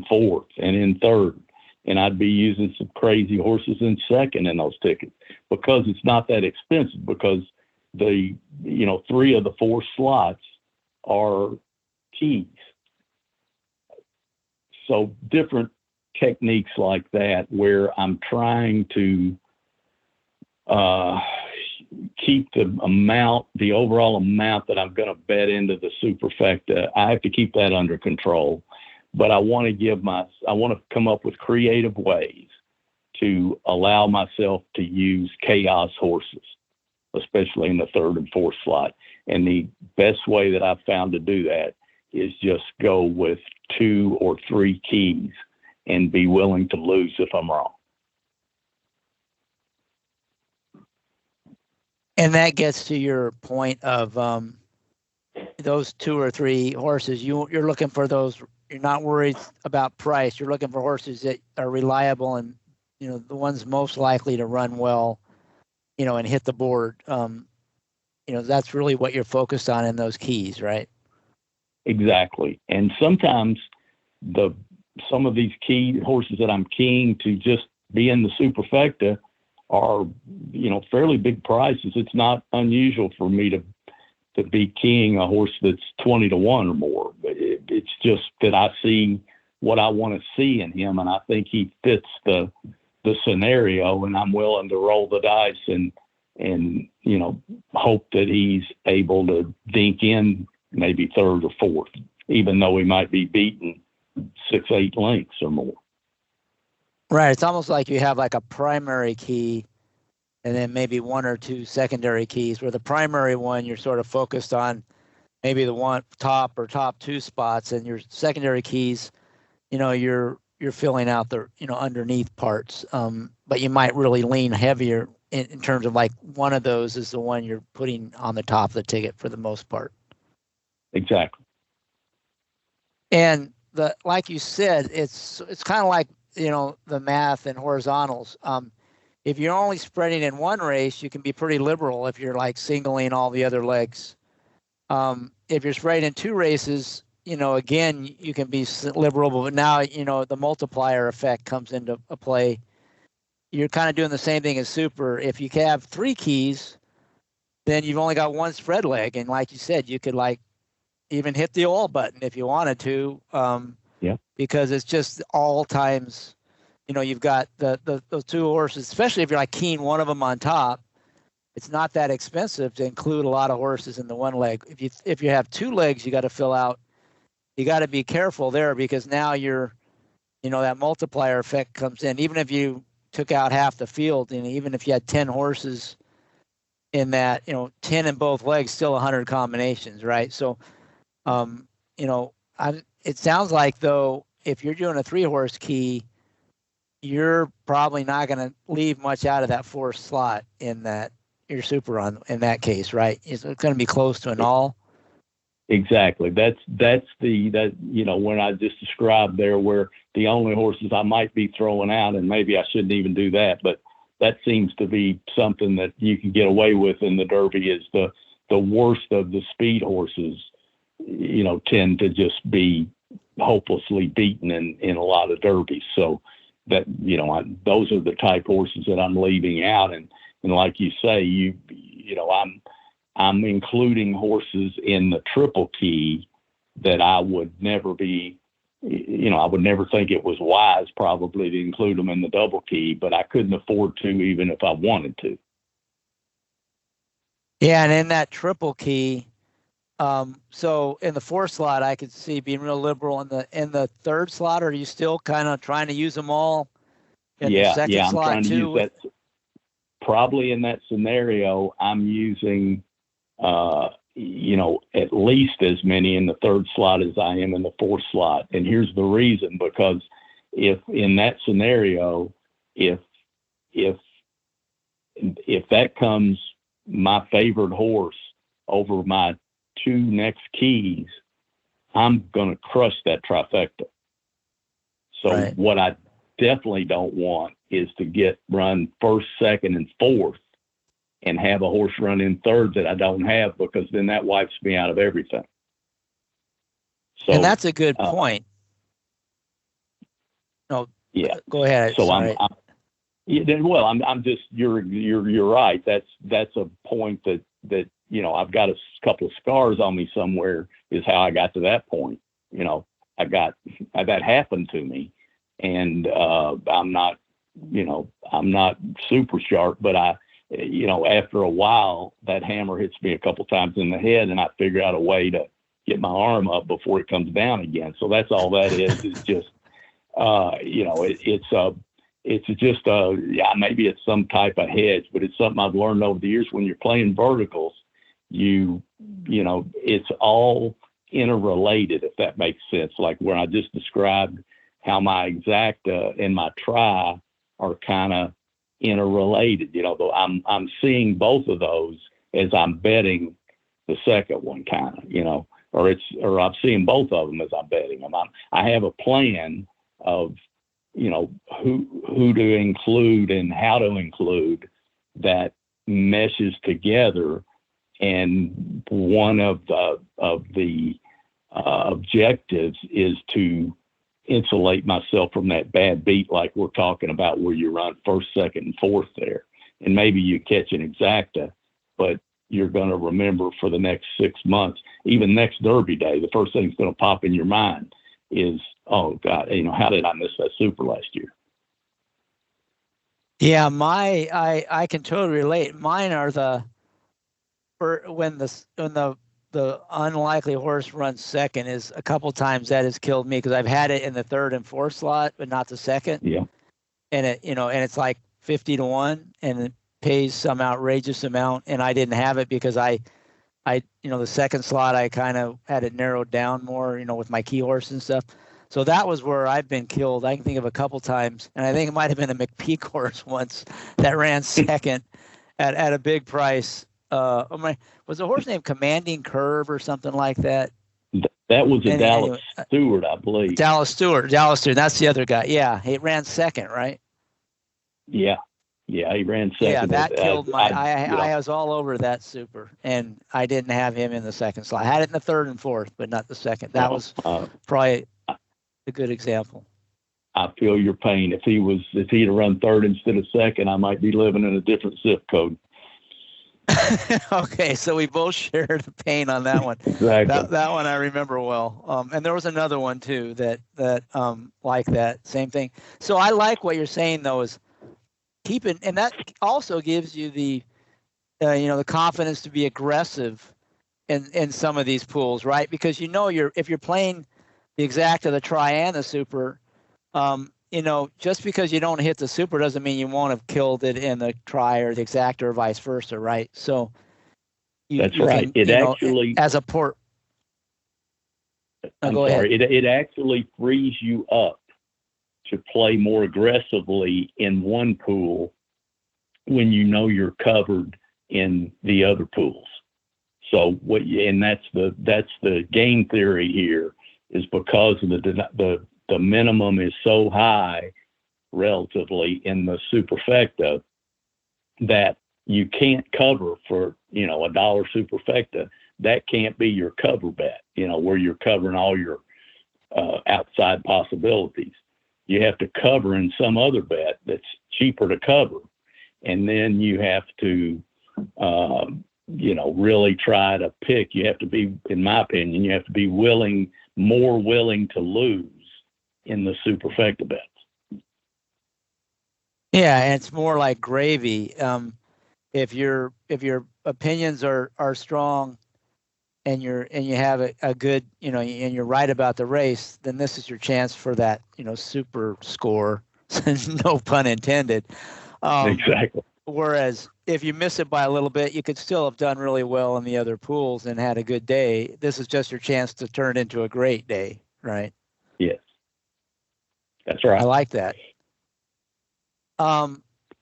fourth and in third. And I'd be using some crazy horses in second in those tickets because it's not that expensive because three of the four slots are keys. So different techniques like that where I'm trying to keep the overall amount that I'm going to bet into the Superfecta. I have to keep that under control. But I want to come up with creative ways to allow myself to use chaos horses, especially in the third and fourth slot. And the best way that I've found to do that is just go with 2 or 3 keys and be willing to lose if I'm wrong. And that gets to your point of those 2 or 3 horses. You're looking for those. You're not worried about price. You're looking for horses that are reliable and, the ones most likely to run well, and hit the board. That's really what you're focused on in those keys, right? Exactly. And sometimes some of these key horses that I'm keying to just be in the Superfecta are, fairly big prices. It's not unusual for me to be keying a horse that's 20 to 1 or more. It's just that I see what I want to see in him, and I think he fits the scenario, and I'm willing to roll the dice and hope that he's able to dink in maybe third or fourth, even though he might be beaten 6-8 lengths or more. Right. It's almost like you have like a primary key and then maybe 1 or 2 secondary keys, where the primary one you're sort of focused on maybe the one top 2 spots, and your secondary keys, you're filling out the underneath parts. But you might really lean heavier in terms of like one of those is the one you're putting on the top of the ticket for the most part. Exactly. And like you said, it's kind of like the math and horizontals. If you're only spreading in one race, you can be pretty liberal if you're like singling all the other legs. If you're spreading in 2 races, again, you can be liberal, but now, the multiplier effect comes into play. You're kind of doing the same thing as Super. If you have 3 keys, then you've only got 1 spread leg. And like you said, you could like even hit the all button if you wanted to, because it's just all times, you've got those 2 horses, especially if you're like keying one of them on top. it's not that expensive to include a lot of horses in the one leg. If you have two legs, you got to fill out. You got to be careful there because now that multiplier effect comes in. Even if you took out half the field, and even if you had 10 horses in that, 10 in both legs, still 100 combinations, right? So, it sounds like though, if you're doing a 3-horse key, you're probably not going to leave much out of that 4th slot in that your super run in that case, right? It's going to be close to an all. Exactly. That's when I just described there where the only horses I might be throwing out, and maybe I shouldn't even do that, but that seems to be something that you can get away with in the Derby is the worst of the speed horses, tend to just be hopelessly beaten in a lot of derbies. So that, those are the type horses that I'm leaving out. And like you say, I'm including horses in the triple key that I would never be, I would never think it was wise probably to include them in the double key, but I couldn't afford to even if I wanted to. Yeah, and in that triple key, so in the 4th slot, I could see being real liberal. In the 3rd slot, are you still kind of trying to use them all in the 2nd I'm slot trying to too? use that. Probably in that scenario, I'm using, at least as many in the 3rd slot as I am in the 4th slot. And here's the reason, because if in that scenario, if that comes my favored horse over my 2 next keys, I'm going to crush that trifecta. So right. What I definitely don't want is to run 1st, 2nd, and 4th and have a horse run in 3rd that I don't have, because then that wipes me out of everything. So, and that's a good point. No, yeah. Go ahead. So Sorry. I'm just, you're right. That's a point that I've got a couple of scars on me somewhere is how I got to that point. That happened to me, and I'm not super sharp, but after a while that hammer hits me a couple times in the head and I figure out a way to get my arm up before it comes down again. So that's all that is. It's just, it's just maybe it's some type of hedge, but it's something I've learned over the years. When you're playing verticals, it's all interrelated, if that makes sense. Like where I just described how my exacta and my try are kind of interrelated, though I'm seeing both of those as I'm betting the second one, kind of, or I'm seeing both of them as I'm betting them. I have a plan of, who to include and how to include that meshes together. And one of the objectives is to insulate myself from that bad beat, like we're talking about, where you run 1st, 2nd, and 4th there. And maybe you catch an exacta, but you're going to remember for the next 6 months, even next Derby day, the first thing that's going to pop in your mind is, oh God, how did I miss that super last year? Yeah, I can totally relate. Mine are when the unlikely horse runs 2nd is a couple times that has killed me, because I've had it in the 3rd and 4th slot, but not the 2nd. Yeah. And and it's like 50 to 1, and it pays some outrageous amount. And I didn't have it because the 2nd slot, I kind of had it narrowed down more, with my key horse and stuff. So that was where I've been killed. I can think of a couple times, and I think it might have been a McPeak horse once that ran 2nd at a big price. Was a horse named Commanding Curve or something like that? That was a Dallas Stewart, I believe. Dallas Stewart. That's the other guy. Yeah, he ran 2nd, right? Yeah, he ran 2nd. Yeah, that killed I was all over that super, and I didn't have him in the 2nd slot. I had it in the 3rd and 4th, but not the 2nd. That was probably a good example. I feel your pain. If he'd have run 3rd instead of 2nd, I might be living in a different zip code. Okay, so we both share the pain on that one. Exactly. That one I remember well. And there was another one too that like that same thing. So I like what you're saying though, is keeping, and that also gives you the confidence to be aggressive in some of these pools, right? Because if you're playing the Exacta, the Tri, and the Super, just because you don't hit the Super doesn't mean you won't have killed it in the Tri or the Exacta or vice versa, right? So that's right. It actually, as a port. I'm sorry. It actually frees you up to play more aggressively in one pool when you know you're covered in the other pools. So that's the game theory here, is because of the minimum is so high relatively in the superfecta that you can't cover for $1 superfecta. That can't be your cover bet, where you're covering all your outside possibilities. You have to cover in some other bet that's cheaper to cover. And then you have to, really try to pick. You have to be, in my opinion, more willing to lose in the superfecta bets. Yeah, and it's more like gravy. If your opinions are strong, and you have a good, and you're right about the race, then this is your chance for that, super score. No pun intended. Exactly. Whereas if you miss it by a little bit, you could still have done really well in the other pools and had a good day. This is just your chance to turn it into a great day, right? Yes, that's right. I like that.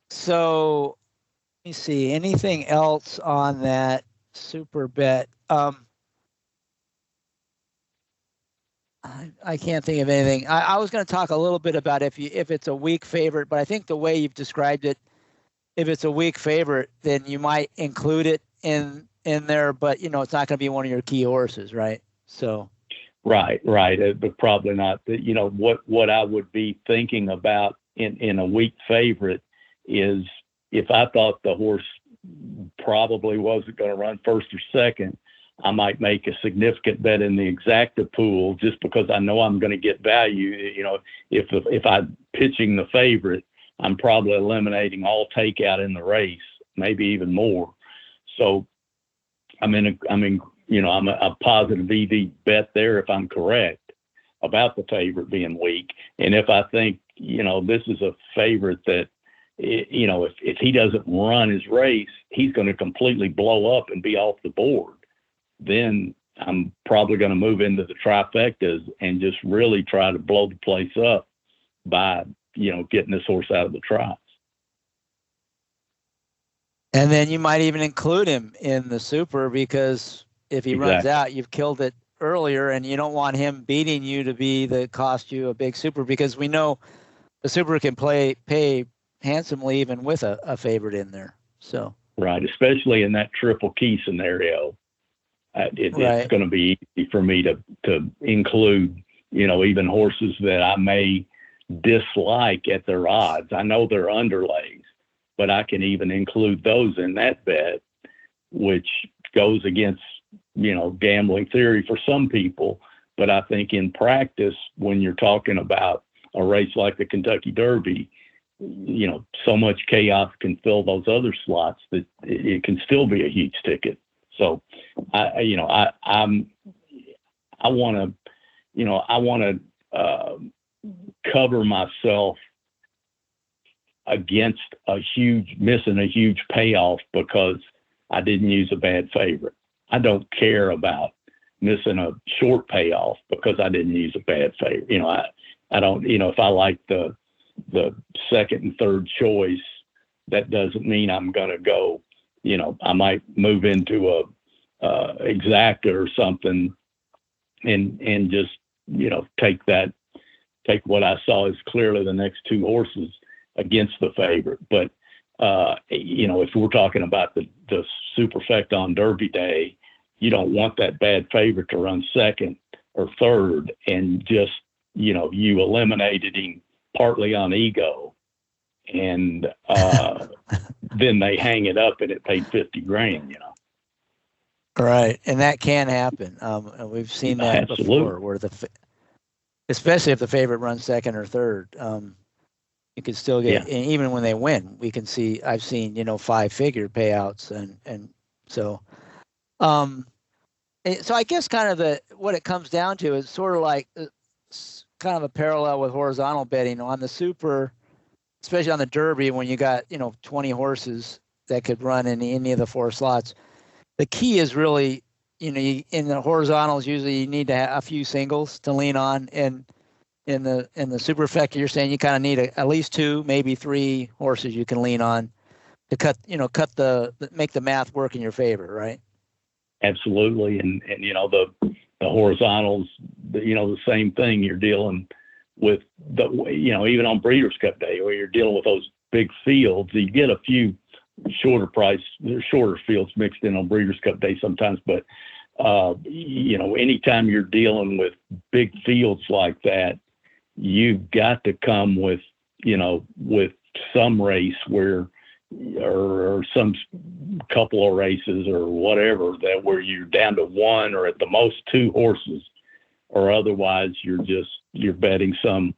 So let me see. Anything else on that super bet? I can't think of anything. I was going to talk a little bit about if it's a weak favorite, but I think the way you've described it, if it's a weak favorite, then you might include it in there, but it's not going to be one of your key horses, right? So. Right, but probably not. What I would be thinking about in a weak favorite is, if I thought the horse probably wasn't going to run first or second, I might make a significant bet in the Exacta pool just because I know I'm going to get value. If I'm pitching the favorite, I'm probably eliminating all takeout in the race, maybe even more. So I'm a positive EV bet there if I'm correct about the favorite being weak. And if I think, this is a favorite that, if he doesn't run his race, he's going to completely blow up and be off the board, then I'm probably going to move into the trifectas and just really try to blow the place up by, getting this horse out of the trials. And then you might even include him in the super, because if he runs out, you've killed it earlier, and you don't want him beating you to cost you a big super, because we know the super can pay handsomely even with a favorite in there. So right, especially in that triple key scenario, it's going to be easy for me to include, even horses that I may dislike at their odds. I know they're underlays, but I can even include those in that bet, which goes against, gambling theory for some people. But I think in practice, when you're talking about a race like the Kentucky Derby, so much chaos can fill those other slots that it can still be a huge ticket. So I want to cover myself against missing a huge payoff because I didn't use a bad favorite. I don't care about missing a short payoff because I didn't use a bad favorite. I don't, if I like the second and third choice, that doesn't mean I'm going to go, I might move into a Exacta or something and just, take what I saw as clearly the next two horses against the favorite. But, if we're talking about the superfecta on Derby Day, you don't want that bad favorite to run second or third and just, you eliminated him partly on ego, and then they hang it up and it paid $50,000, Right, and that can happen. And we've seen that before, where especially if the favorite runs second or third. You can still get, and even when they win, we can see. I've seen 5-figure payouts, and so. So I guess kind of what it comes down to is sort of like kind of a parallel with horizontal betting on the super, especially on the Derby when you got 20 horses that could run in any of the 4 slots. The key is really in the horizontals usually you need to have a few singles to lean on, and in the superfecta you're saying you kind of need at least 2, maybe 3 horses you can lean on to make the math work in your favor, right? Absolutely. And the horizontals, the same thing. You're dealing with even on Breeders' Cup Day where you're dealing with those big fields, you get a few shorter fields mixed in on Breeders' Cup Day sometimes. But, anytime you're dealing with big fields like that, you've got to come with some race or some couple of races or whatever where you're down to 1 or at the most 2 horses, or otherwise you're betting some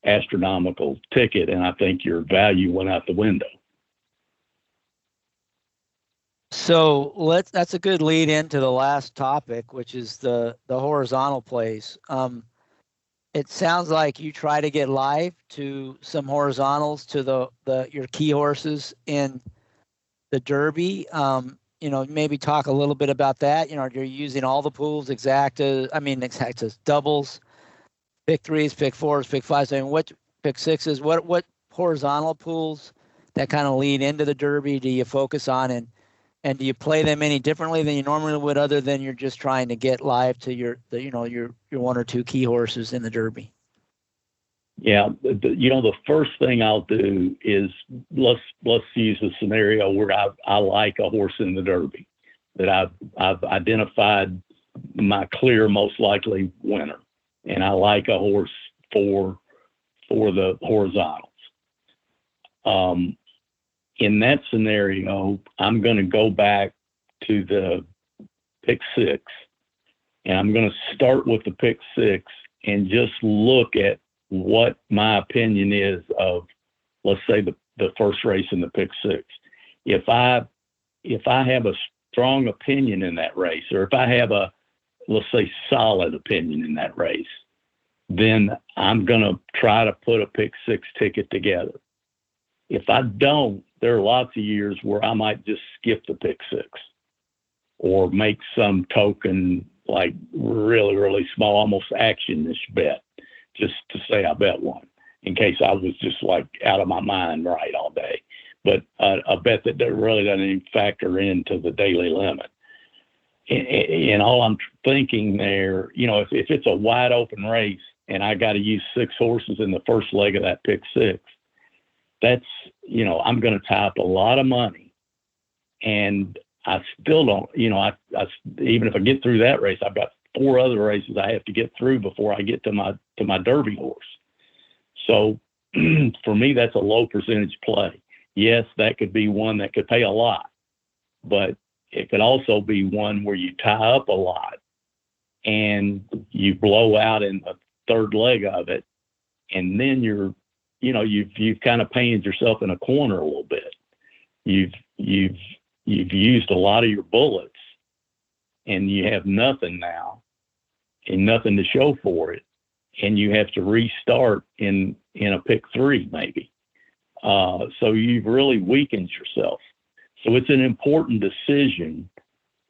astronomical ticket, and I think your value went out the window. So that's a good lead into the last topic, which is the horizontal plays. It sounds like you try to get live to some horizontals to your key horses in the Derby. Maybe talk a little bit about that. You're using all the pools, Exactas, doubles, pick 3s, pick 4s, pick 5s. What pick 6s? What horizontal pools that kind of lead into the Derby do you focus on, and do you play them any differently than you normally would, other than you're just trying to get live to your 1 or 2 key horses in the Derby? Yeah, the first thing I'll do is let's use a scenario where I like a horse in the Derby that I've identified my clear most likely winner, and I like a horse for the horizontals. In that scenario, I'm going to go back to the pick 6, and I'm going to start with the pick 6 and just look at what my opinion is of, let's say, the first race in the pick 6. If I have a strong opinion in that race, or if I have a, let's say, solid opinion in that race, then I'm going to try to put a pick 6 ticket together. If I don't, there are lots of years where I might just skip the pick 6 or make some token, like really, really small, almost action-ish bet, just to say I bet one, in case I was just like out of my mind right all day. But a bet that really doesn't even factor into the daily limit. And all I'm thinking there, if it's a wide open race and I got to use 6 horses in the first leg of that pick 6, that's, I'm going to tie up a lot of money. And I still don't, I even if I get through that race, I've got 4 other races I have to get through before I get to my Derby horse. So for me, that's a low percentage play. Yes, that could be one that could pay a lot, but it could also be one where you tie up a lot and you blow out in the third leg of it, and then you've kind of painted yourself in a corner a little bit. You've used a lot of your bullets, and you have nothing now, and nothing to show for it, and you have to restart in a pick 3 maybe. So you've really weakened yourself. So it's an important decision,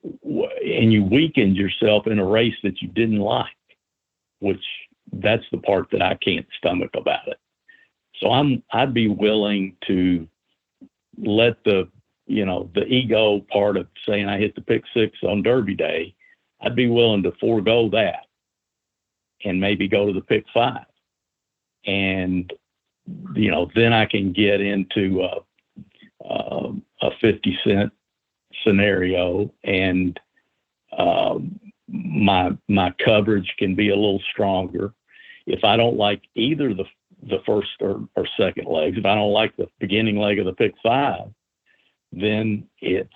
and you weakened yourself in a race that you didn't like, which that's the part that I can't stomach about it. So I'd be willing to let the ego part of saying I hit the pick 6 on Derby Day, I'd be willing to forego that and maybe go to the pick 5. And, then I can get into a 50 cent scenario, and my coverage can be a little stronger. If I don't like either the first or second legs, if I don't like the beginning leg of the pick 5, then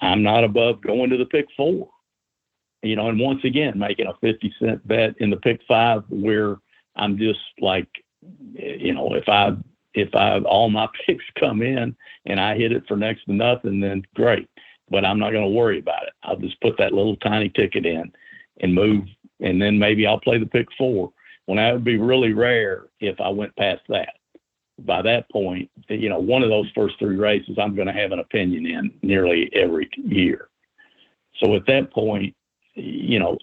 I'm not above going to the pick 4. And once again, making a 50 cent bet in the pick 5 where I'm just like, if if all my picks come in and I hit it for next to nothing, then great. But I'm not going to worry about it. I'll just put that little tiny ticket in and move, and then maybe I'll play the pick 4. Well, that would be really rare if I went past that. By that point, one of those first 3 races, I'm going to have an opinion in nearly every year. So at that point, I'm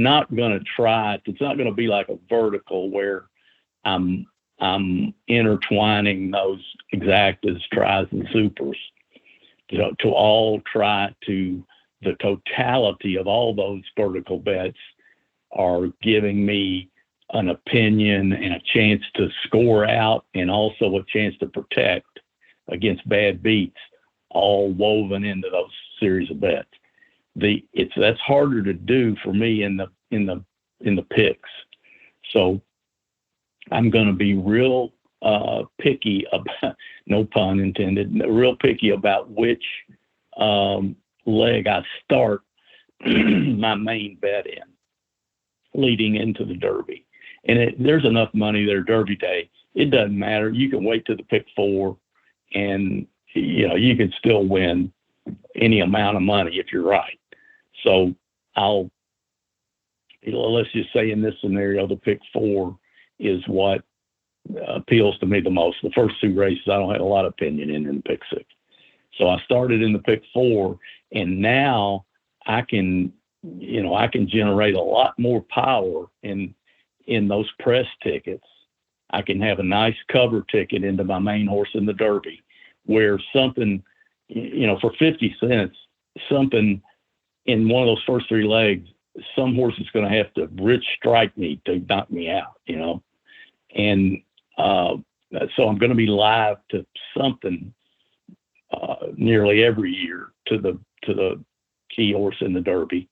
not going to try. It's not going to be like a vertical where I'm intertwining those exactas, tries, and supers to all try to the totality of all those vertical bets are giving me an opinion and a chance to score out and also a chance to protect against bad beats, all woven into those series of bets. That's harder to do for me in the picks. So I'm going to be real picky about, no pun intended, real picky about which leg I start my main bet in leading into the Derby. And there's enough money there Derby day. It doesn't matter. You can wait to the pick 4 and, you can still win any amount of money if you're right. So let's just say in this scenario, the pick 4 is what appeals to me the most. The first 2 races, I don't have a lot of opinion in the pick 6. So I started in the pick 4, and now I can generate a lot more power in those press tickets. I can have a nice cover ticket into my main horse in the Derby, where something, for 50 cents, something in one of those first 3 legs, some horse is going to have to rich strike me to knock me out, and so I'm going to be live to something nearly every year to the key horse in the Derby,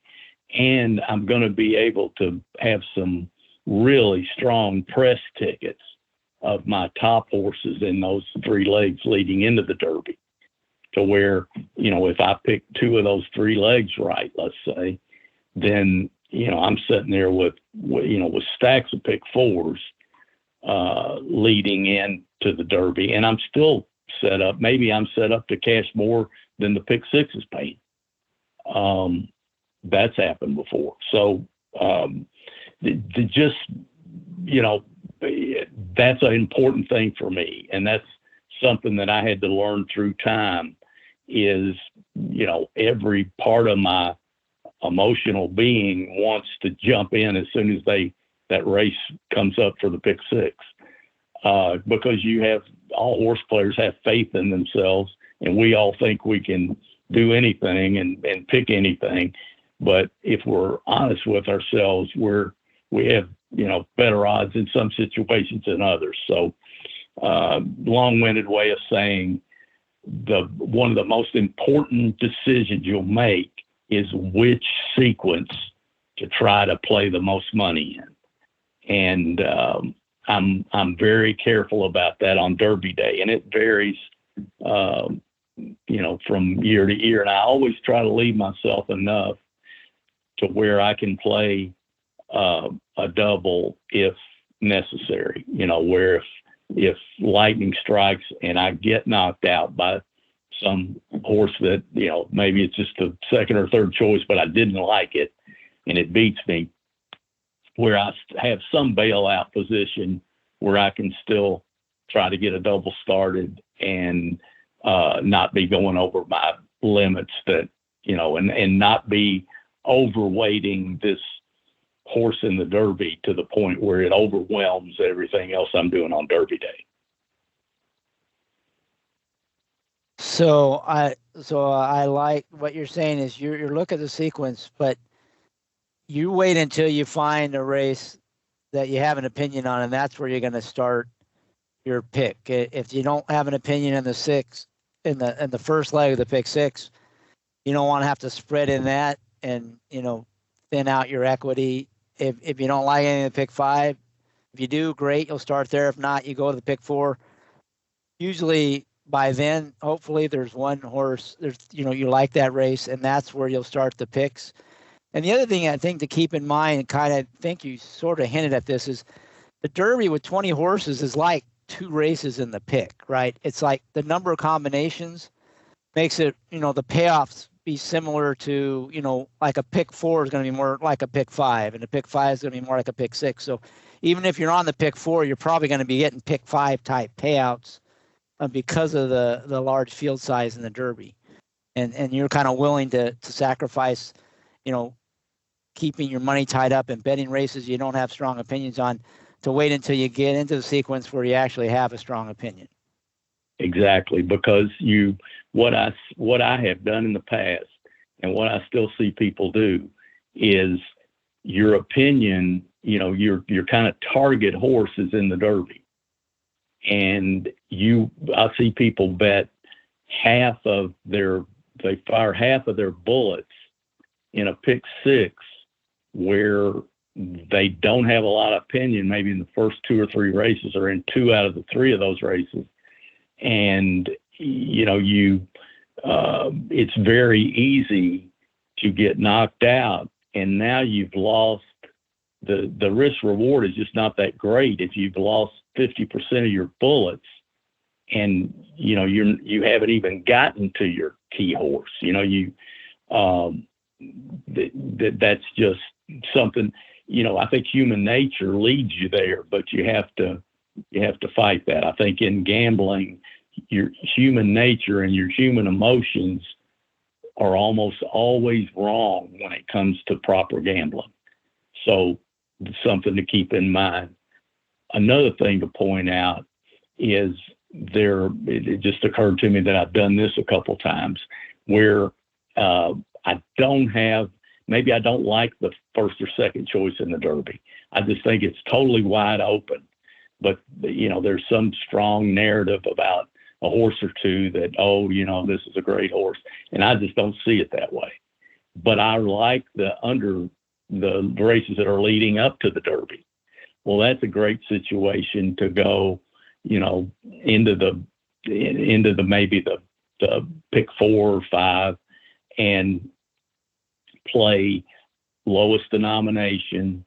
and I'm going to be able to have some really strong press tickets of my top horses in those 3 legs leading into the Derby, to where, if I pick 2 of those 3 legs right, let's say, then, I'm sitting there with stacks of pick 4s leading into the Derby, and I'm still set up. Maybe I'm set up to cash more than the pick 6 is paying. That's happened before. So, that's an important thing for me. And that's something that I had to learn through time is, every part of my emotional being wants to jump in as soon as that race comes up for the pick 6. Because all horse players have faith in themselves, and we all think we can do anything and pick anything. But if we're honest with ourselves, we have, better odds in some situations than others. So, long-winded way of saying one of the most important decisions you'll make is which sequence to try to play the most money in. And, I'm very careful about that on Derby day, and it varies, from year to year. And I always try to leave myself enough to where I can play a double if necessary, where if lightning strikes and I get knocked out by some horse that, maybe it's just the second or third choice, but I didn't like it and it beats me, where I have some bailout position where I can still try to get a double started and not be going over my limits that, and not be overweighting this horse in the Derby to the point where it overwhelms everything else I'm doing on Derby day. So I like what you're saying is you're looking at the sequence, but you wait until you find a race that you have an opinion on, and that's where you're going to start your pick. If you don't have an opinion in the 6, in the first leg of the pick 6, you don't want to have to spread in that and thin out your equity. If you don't like anything in the pick 5, if you do, great, you'll start there. If not, you go to the pick 4. Usually by then, hopefully there's one horse, you like that race, and that's where you'll start the picks. And the other thing I think to keep in mind, and kind of think you sort of hinted at this, is the Derby with 20 horses is like two races in the pick, right? It's like the number of combinations makes it, the payoffs be similar to, like a pick 4 is going to be more like a pick 5, and a pick 5 is going to be more like a pick 6. So even if you're on the pick 4, you're probably going to be getting pick 5 type payouts because of the large field size in the Derby. And you're kind of willing to sacrifice, keeping your money tied up in betting races you don't have strong opinions on, to wait until you get into the sequence where you actually have a strong opinion. Exactly, because what I have done in the past and what I still see people do is your opinion, your kind of target horse is in the Derby. And I see people bet they fire half of their bullets in a pick 6 where they don't have a lot of opinion, maybe in the first 2 or 3 races, or in 2 out of the 3 of those races. And, it's very easy to get knocked out. And now you've lost the risk reward is just not that great if you've lost 50% of your bullets and, you haven't even gotten to your key horse. That's just something, I think human nature leads you there, but you have to fight that. I think in gambling, your human nature and your human emotions are almost always wrong when it comes to proper gambling. So it's something to keep in mind. Another thing to point out is it just occurred to me that I've done this a couple times where maybe I don't like the first or second choice in the Derby. I just think it's totally wide open. But, there's some strong narrative about a horse or two that, this is a great horse. And I just don't see it that way. But I like the races that are leading up to the Derby. Well, that's a great situation to go, into the maybe the pick 4 or 5 and play lowest denomination,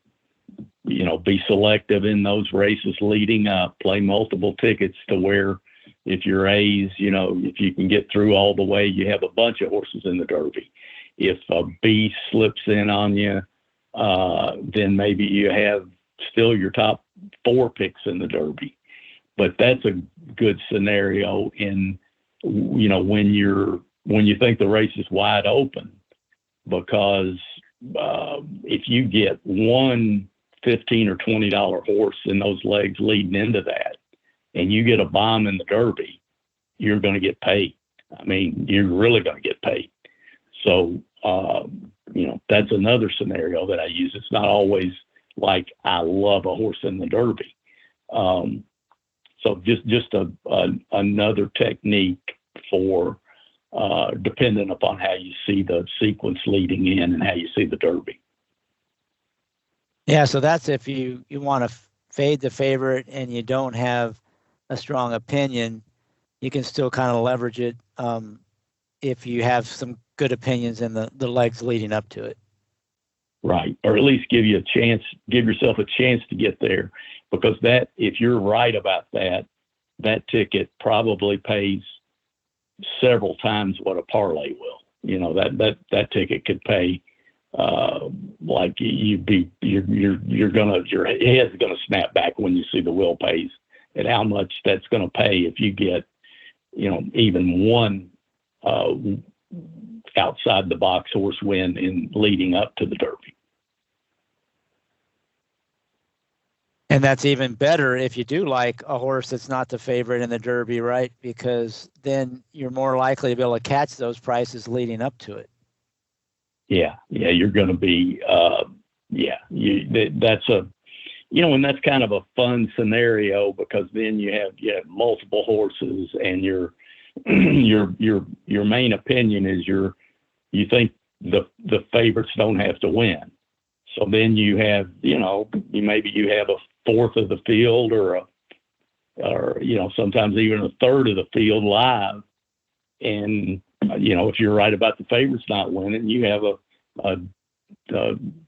be selective in those races leading up, play multiple tickets to where if you're A's, if you can get through all the way, you have a bunch of horses in the Derby. If a B slips in on you, then maybe you have still your top 4 picks in the Derby. But that's a good scenario when you think the race is wide open, because if you get one $15 or $20 horse in those legs leading into that, and you get a bomb in the Derby, you're going to get paid. I mean, you're really going to get paid. So, that's another scenario that I use. It's not always like I love a horse in the Derby. So just another technique for dependent upon how you see the sequence leading in and how you see the Derby. Yeah, so that's if you want to fade the favorite and you don't have a strong opinion, you can still kind of leverage it if you have some good opinions in the legs leading up to it. Right, or at least give yourself a chance to get there, because if you're right about that ticket probably pays several times what a parlay will. That ticket could pay like your head's gonna snap back when you see the wheel pays and how much that's gonna pay if you get even one outside the box horse win in leading up to the Derby. And that's even better if you do like a horse that's not the favorite in the Derby, right? Because then you're more likely to be able to catch those prices leading up to it. Yeah, you're going to be, that's and that's kind of a fun scenario, because then you have multiple horses, and your main opinion is you think the favorites don't have to win. So then you have, maybe you have a fourth of the field or sometimes even a third of the field live. And, if you're right about the favorites not winning, you have a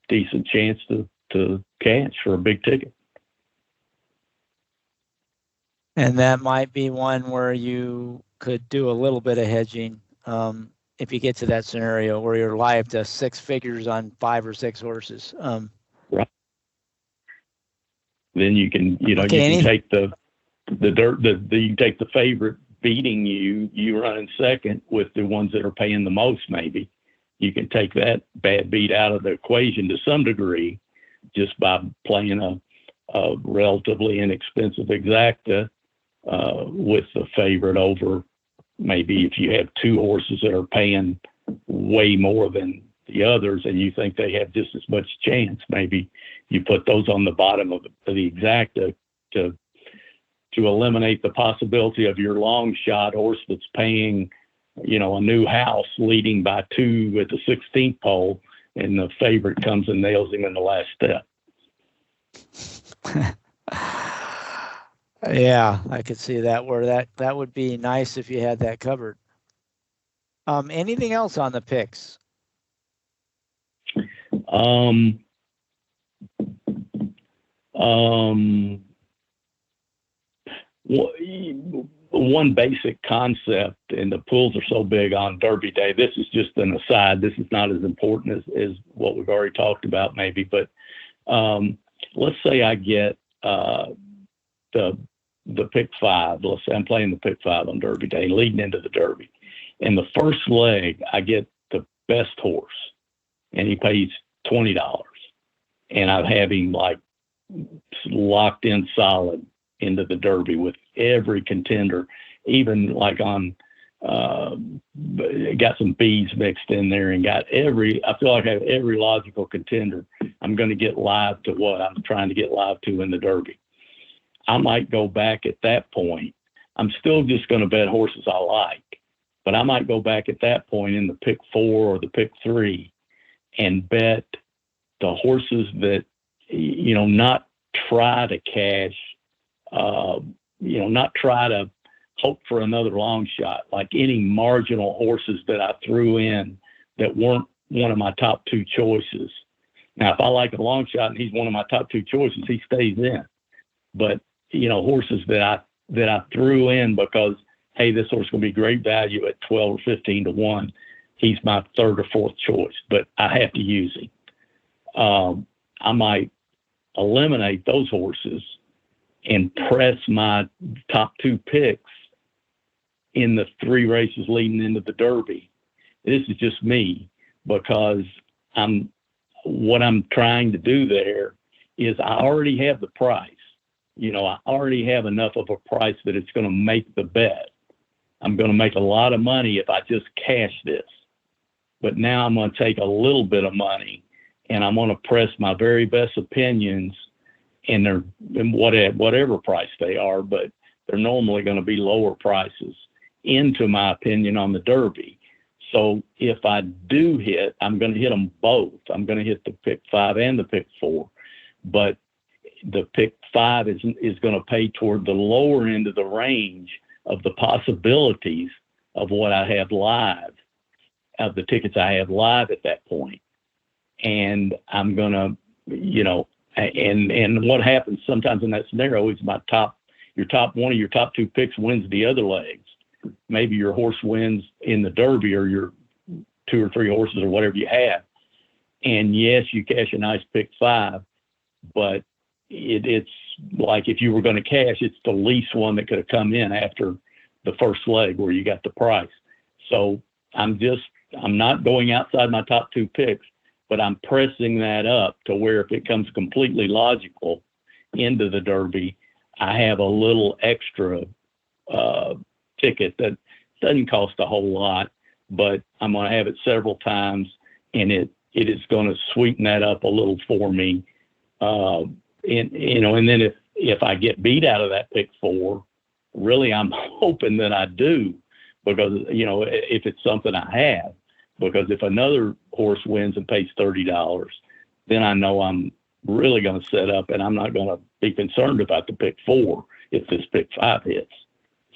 decent chance to cash for a big ticket. And that might be one where you could do a little bit of hedging if you get to that scenario where you're live to six figures on 5 or 6 horses. Right. Then you can, you Okay, can take the you can take the favorite beating you running second with the ones that are paying the most. Maybe you can take that bad beat out of the equation to some degree just by playing a relatively inexpensive exacta with the favorite over. Maybe if you have 2 horses that are paying way more than the others and you think they have just as much chance, maybe you put those on the bottom of the exacta to eliminate the possibility of your long shot horse that's paying, a new house leading by 2 at the 16th hole, and the favorite comes and nails him in the last step. Yeah, I could see that where that would be nice if you had that covered. Anything else on the picks? One basic concept, and the pools are so big on Derby Day. This is just an aside. This is not as important as what we've already talked about, maybe. But let's say I get the pick 5. Let's say I'm playing the pick 5 on Derby Day, leading into the Derby. And the first leg, I get the best horse, and he pays $20. And I have him like locked in solid into the Derby with every contender, even like on got some B's mixed in there and I feel like I have every logical contender. I'm going to get live to what I'm trying to get live to in the Derby. I might go back at that point. I'm still just going to bet horses I like, but I might go back at that point in the pick 4 or the pick 3 and bet the horses that, not try to cash, not try to hope for another long shot, like any marginal horses that I threw in that weren't one of my top 2 choices. Now, if I like a long shot and he's one of my top 2 choices, he stays in. But, horses that I threw in because, hey, this horse is going to be great value at 12 or 15 to 1. He's my 3rd or 4th choice, but I have to use him. I might eliminate those horses and press my top 2 picks in the 3 races leading into the Derby. This is just me because what I'm trying to do there is I already have the price. I already have enough of a price that it's going to make the bet. I'm going to make a lot of money if I just cash this. But now I'm going to take a little bit of money and I'm going to press my very best opinions and they're whatever price they are, but they're normally going to be lower prices into my opinion on the Derby. So if I do hit, I'm going to hit them both. I'm going to hit the pick 5 and the pick 4, but the pick 5 is going to pay toward the lower end of the range of the possibilities of what I have live, of the tickets I have live at that point. And I'm going to, and what happens sometimes in that scenario is one of your top 2 picks wins the other legs. Maybe your horse wins in the Derby or your 2 or 3 horses or whatever you have. And yes, you cash a nice pick 5, but it's like if you were going to cash, it's the least one that could have come in after the first leg where you got the price. So I'm not going outside my top 2 picks, but I'm pressing that up to where if it comes completely logical into the Derby, I have a little extra ticket that doesn't cost a whole lot, but I'm going to have it several times, and it is going to sweeten that up a little for me. And then if I get beat out of that pick 4, really I'm hoping that I do, because if it's something I have, because if another horse wins and pays $30, then I know I'm really going to set up, and I'm not going to be concerned about the pick 4 if this pick 5 hits.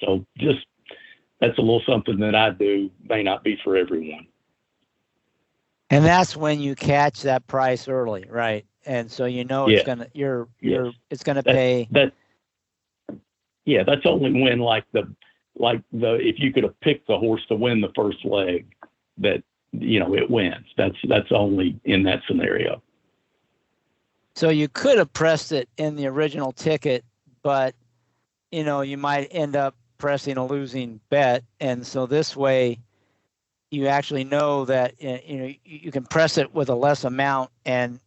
So that's a little something that I do, may not be for everyone. And that's when you catch that price early, right? And so it's gonna it's gonna pay. Yeah, that's only when if you could have picked the horse to win the first leg, that it wins. That's only in that scenario. So you could have pressed it in the original ticket, but you might end up pressing a losing bet, and so this way you actually know that you can press it with a less amount, and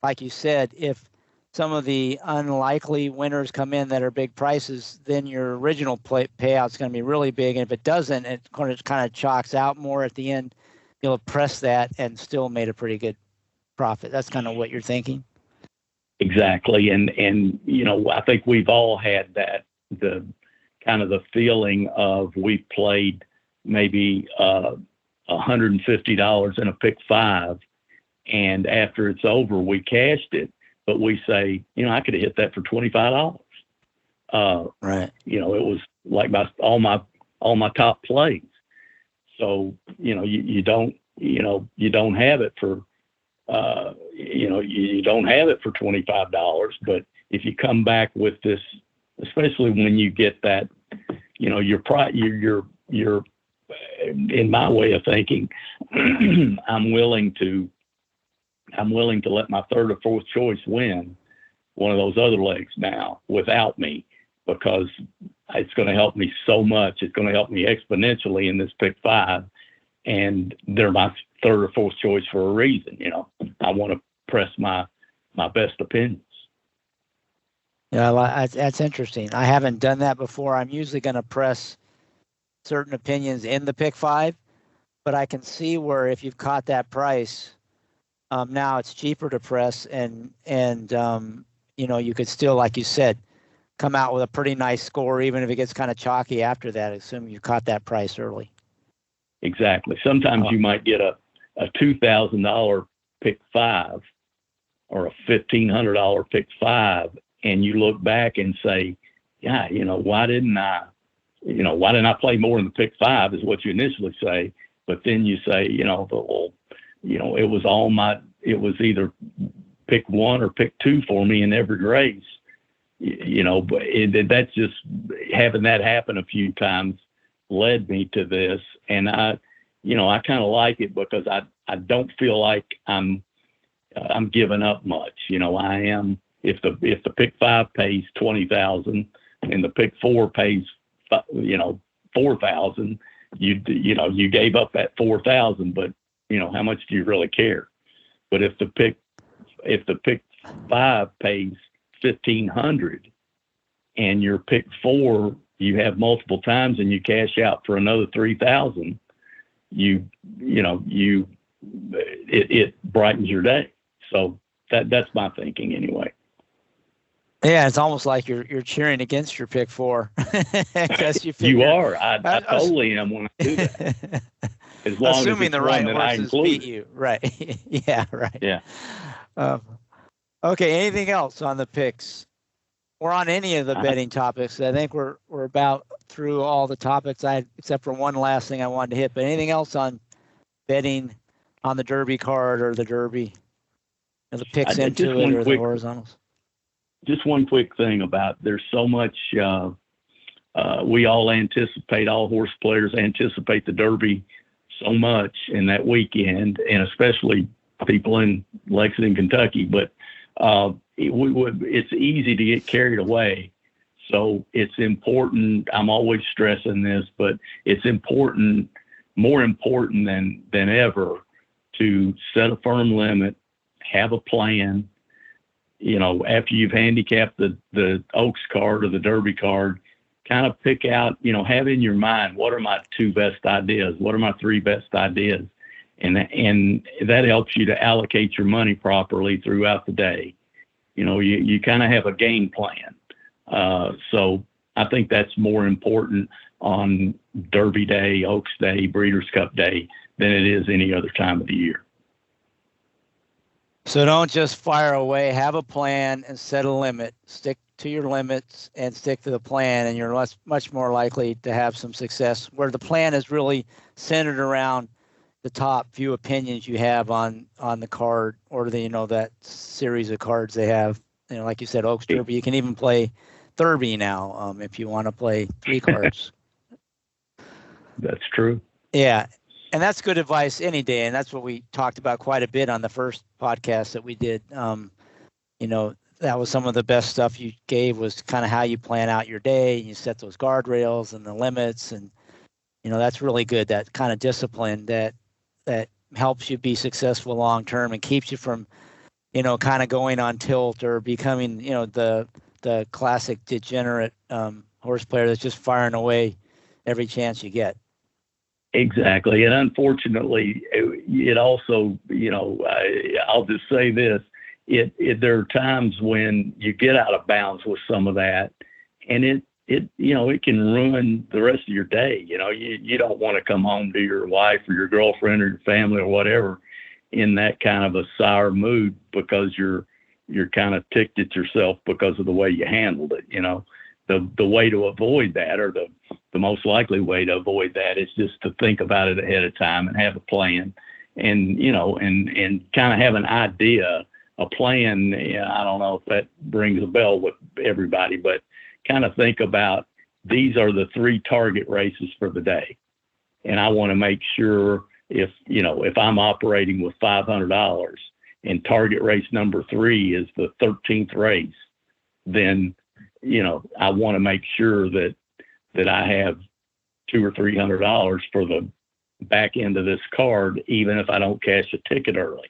like you said, if some of the unlikely winners come in that are big prices, then your original payout is going to be really big, and if it doesn't, it kind of chalks out more at the end. You'll have pressed that and still made a pretty good profit. That's kind of what you're thinking. Exactly, and I think we've all had that, the kind of the feeling of we played maybe $150 in a pick five, and after it's over, we cashed it, but we say, I could have hit that for $25. Right. It was like all my top plays. So you don't have it for you don't have it for $25. But if you come back with this, especially when you get that, you're in my way of thinking, I'm willing to let my third or fourth choice win one of those other legs now without me, because it's going to help me so much. It's going to help me exponentially in this pick five, and they're my third or fourth choice for a reason. I want to press my best opinions. Yeah, that's interesting. I haven't done that before. I'm usually going to press certain opinions in the pick five, but I can see where if you've caught that price, now it's cheaper to press, and you could still, like you said, come out with a pretty nice score, even if it gets kind of chalky after that, assuming you caught that price early. Exactly. Sometimes you might get a $2,000 pick five or a $1,500 pick five, and you look back and say, yeah, why didn't I play more in the pick five, is what you initially say. But then you say, it was either pick one or pick two for me in every race, but that's just, having that happen a few times led me to this. And I kind of like it because I don't feel like I'm giving up much. I am, if the pick five pays 20,000 and the pick four pays 4,000, you gave up that 4,000, but how much do you really care? But if the pick five pays 1,500 and your pick four you have multiple times and you cash out for another 3,000, it brightens your day. So that's my thinking anyway. Yeah, it's almost like you're cheering against your pick four. You are. I totally am when I do that. As long assuming as the right horses beat you. Right. Yeah, right. Yeah. Okay, anything else on the picks or on any of the betting topics? I think we're about through all the topics, except for one last thing I wanted to hit. But anything else on betting on the Derby card or the Derby, the picks into it or the horizontals? Just one quick thing about, there's so much, we all horse players anticipate the Derby so much in that weekend, and especially people in Lexington, Kentucky, but it's easy to get carried away. So it's important. I'm always stressing this, but it's important, more important than ever, to set a firm limit, have a plan. After you've handicapped the Oaks card or the Derby card, kind of pick out, have in your mind, what are my two best ideas? What are my three best ideas? And that helps you to allocate your money properly throughout the day. You kind of have a game plan. So I think that's more important on Derby Day, Oaks Day, Breeders' Cup Day than it is any other time of the year. So don't just fire away. Have a plan and set a limit. Stick to your limits and stick to the plan, and you're much more likely to have some success, where the plan is really centered around the top few opinions you have on the card, or that series of cards they have. Like you said, Oaks Derby. You can even play Derby now, if you want to play 3 cards. That's true. Yeah. And that's good advice any day. And that's what we talked about quite a bit on the first podcast that we did. That was some of the best stuff you gave, was kind of how you plan out your day, and you set those guardrails and the limits. And, that's really good. That kind of discipline that helps you be successful long term and keeps you from, kind of going on tilt or becoming, the classic degenerate horse player that's just firing away every chance you get. Exactly. And unfortunately, it also, I'll just say this, there are times when you get out of bounds with some of that, and it can ruin the rest of your day. You don't want to come home to your wife or your girlfriend or your family or whatever in that kind of a sour mood because you're kind of ticked at yourself because of the way you handled it. The way to avoid that, or the most likely way to avoid that, is just to think about it ahead of time and have a plan, and kind of have an idea, a plan. I don't know if that rings a bell with everybody, but kind of think about, these are the 3 target races for the day. And I want to make sure if I'm operating with $500 and target race number 3 is the 13th race, then I want to make sure that I have $200 or $300 for the back end of this card, even if I don't cash a ticket early.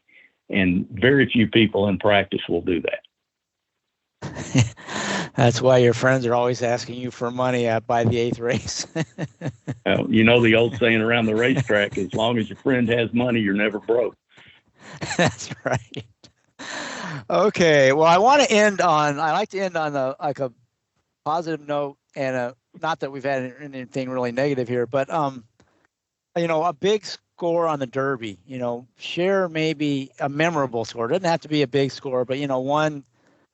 And very few people in practice will do that. That's why your friends are always asking you for money by the 8th race. The old saying around the racetrack, as long as your friend has money, you're never broke. That's right. Okay. Well, I like to end on a positive note, and not that we've had anything really negative here, but a big score on the Derby. Share maybe a memorable score. It doesn't have to be a big score, but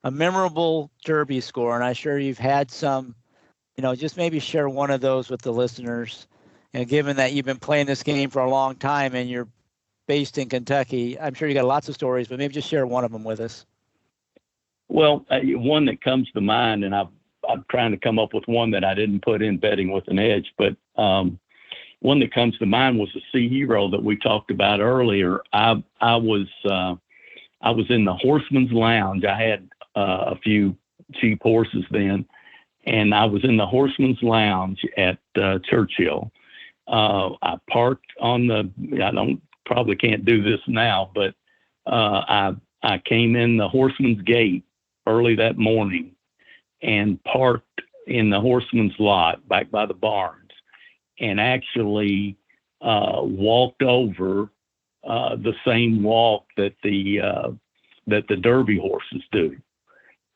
a memorable Derby score. And I'm sure you've had some. Just maybe share one of those with the listeners. Given that you've been playing this game for a long time and you're based in Kentucky, I'm sure you got lots of stories, but maybe just share one of them with us. Well, one that comes to mind, and I'm trying to come up with one that I didn't put in Betting with an Edge, but one that comes to mind was the Sea Hero that we talked about earlier. I was in the Horseman's Lounge. I had a few cheap horses then, and I was in the Horseman's Lounge at Churchill. I parked probably can't do this now, but I came in the Horseman's Gate early that morning and parked in the Horseman's lot back by the barns, and actually walked over the same walk that the Derby horses do.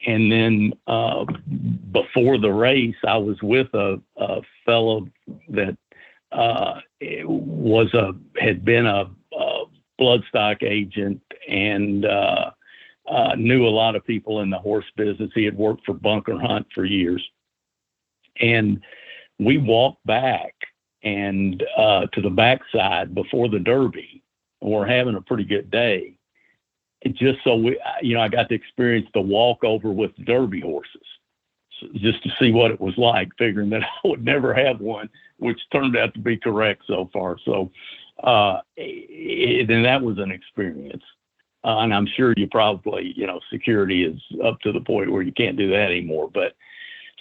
And then before the race, I was with a fellow that had been a bloodstock agent and knew a lot of people in the horse business. He had worked for Bunker Hunt for years. And we walked back and to the backside before the Derby, and we're having a pretty good day. Just so I got to experience the walkover with the Derby horses, just to see what it was like, figuring that I would never have one, which turned out to be correct so far. So, then that was an experience. And I'm sure you probably, security is up to the point where you can't do that anymore. But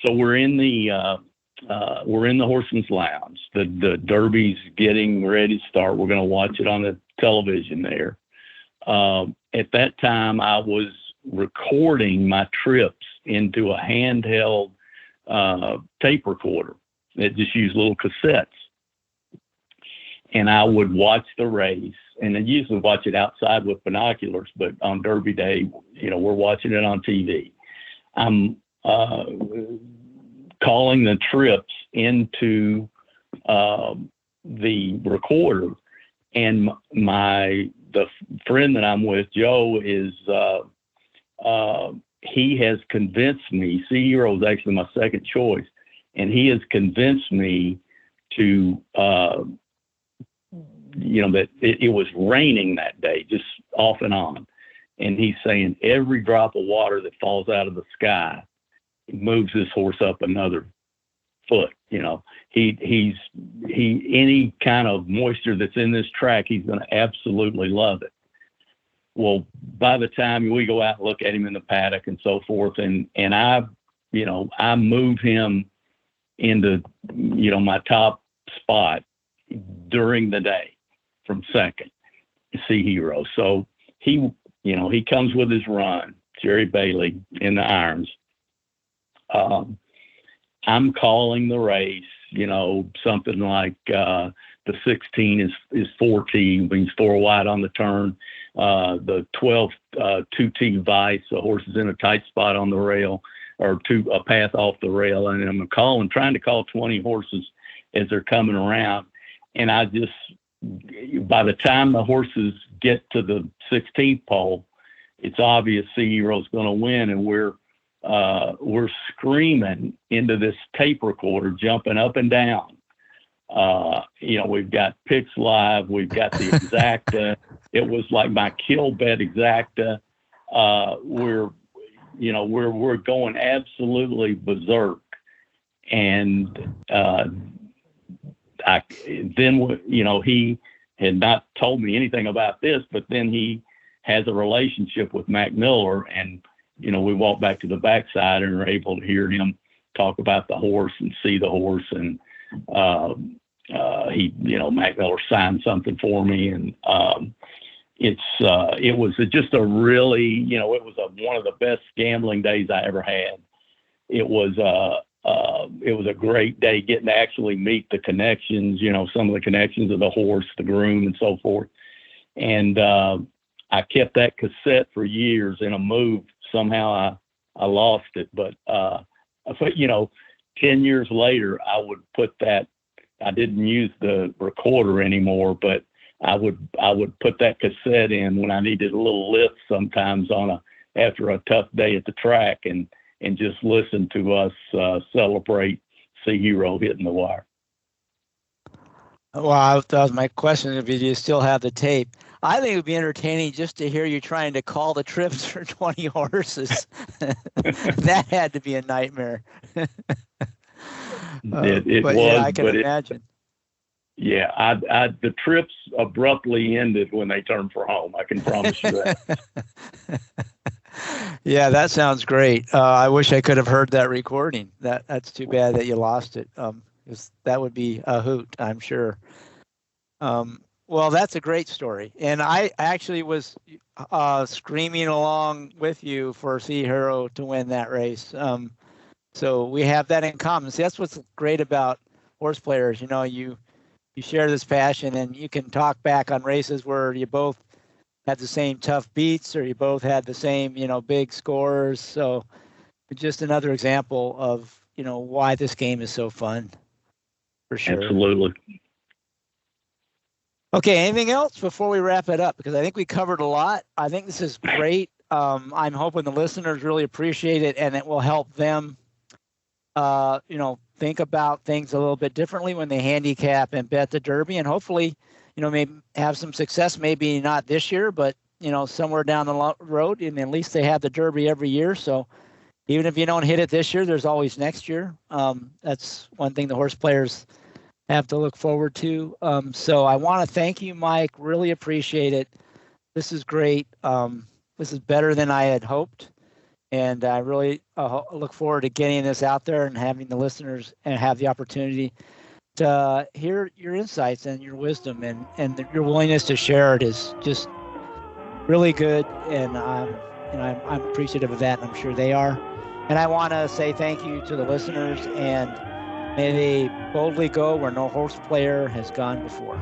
so we're in the Horseman's Lounge. The Derby's getting ready to start. We're going to watch it on the television there. At that time, I was recording my trips into a handheld tape recorder that just used little cassettes. And I would watch the race, and I usually watch it outside with binoculars, but on Derby Day, we're watching it on TV. I'm calling the trips into the recorder, and the friend that I'm with, Joe, he has convinced me. Sea Hero is actually my second choice, and he has convinced me to, that it was raining that day, just off and on. And he's saying every drop of water that falls out of the sky moves this horse up another foot. Any kind of moisture that's in this track, he's going to absolutely love it. Well, by the time we go out and look at him in the paddock and so forth, and I move him into, my top spot during the day from second, Sea Hero. So he comes with his run, Jerry Bailey in the irons. I'm calling the race, something like the 16 is 4T, means 4 wide on the turn. The 12, 2T Vice, the horse is in a tight spot on the rail, or a path off the rail. And I'm trying to call 20 horses as they're coming around. And by the time the horses get to the 16th pole, it's obvious Sea Hero's going to win. And we're screaming into this tape recorder, jumping up and down. We've got picks live. We've got the Exacta. It was like my kill bet Exacta. We're going absolutely berserk. And he had not told me anything about this, but then he has a relationship with Mac Miller, and we walk back to the backside and are able to hear him talk about the horse and see the horse. And Mac Miller signed something for me, and it was just a really, it was one of the best gambling days I ever had. It was a great day getting to actually meet the connections, some of the connections of the horse, the groom, and so forth. And I kept that cassette for years in a move. Somehow I lost it, but 10 years later, I would put that. I didn't use the recorder anymore, but I would put that cassette in when I needed a little lift sometimes after a tough day at the track, and just listen to us celebrate Sea Hero hitting the wire. Wow, that was my question. If you still have the tape, I think it would be entertaining just to hear you trying to call the trips for 20 horses. That had to be a nightmare. It was, yeah, I can imagine. The trips abruptly ended when they turned for home. I can promise you that. Yeah, that sounds great. I wish I could have heard that recording. That's too bad that you lost it. 'Cause that would be a hoot, I'm sure. Well, that's a great story. And I actually was screaming along with you for Sea Hero to win that race. So we have that in common. See, that's what's great about horse players. You share this passion, and you can talk back on races where you both had the same tough beats, or you both had the same, big scores. So it's just another example of, why this game is so fun, for sure. Absolutely. Okay, anything else before we wrap it up? Because I think we covered a lot. I think this is great. I'm hoping the listeners really appreciate it, and it will help them, think about things a little bit differently when they handicap and bet the Derby, and hopefully, maybe have some success. Maybe not this year, but somewhere down the road, and at least they have the Derby every year. So even if you don't hit it this year, there's always next year. That's one thing the horse players have to look forward to. So I want to thank you, Mike. Really appreciate it. This is great. This is better than I had hoped. And I really look forward to getting this out there and having the listeners and have the opportunity to hear your insights and your wisdom, and your willingness to share it is just really good. And I'm appreciative of that, and I'm sure they are. And I want to say thank you to the listeners, and may they boldly go where no horse player has gone before.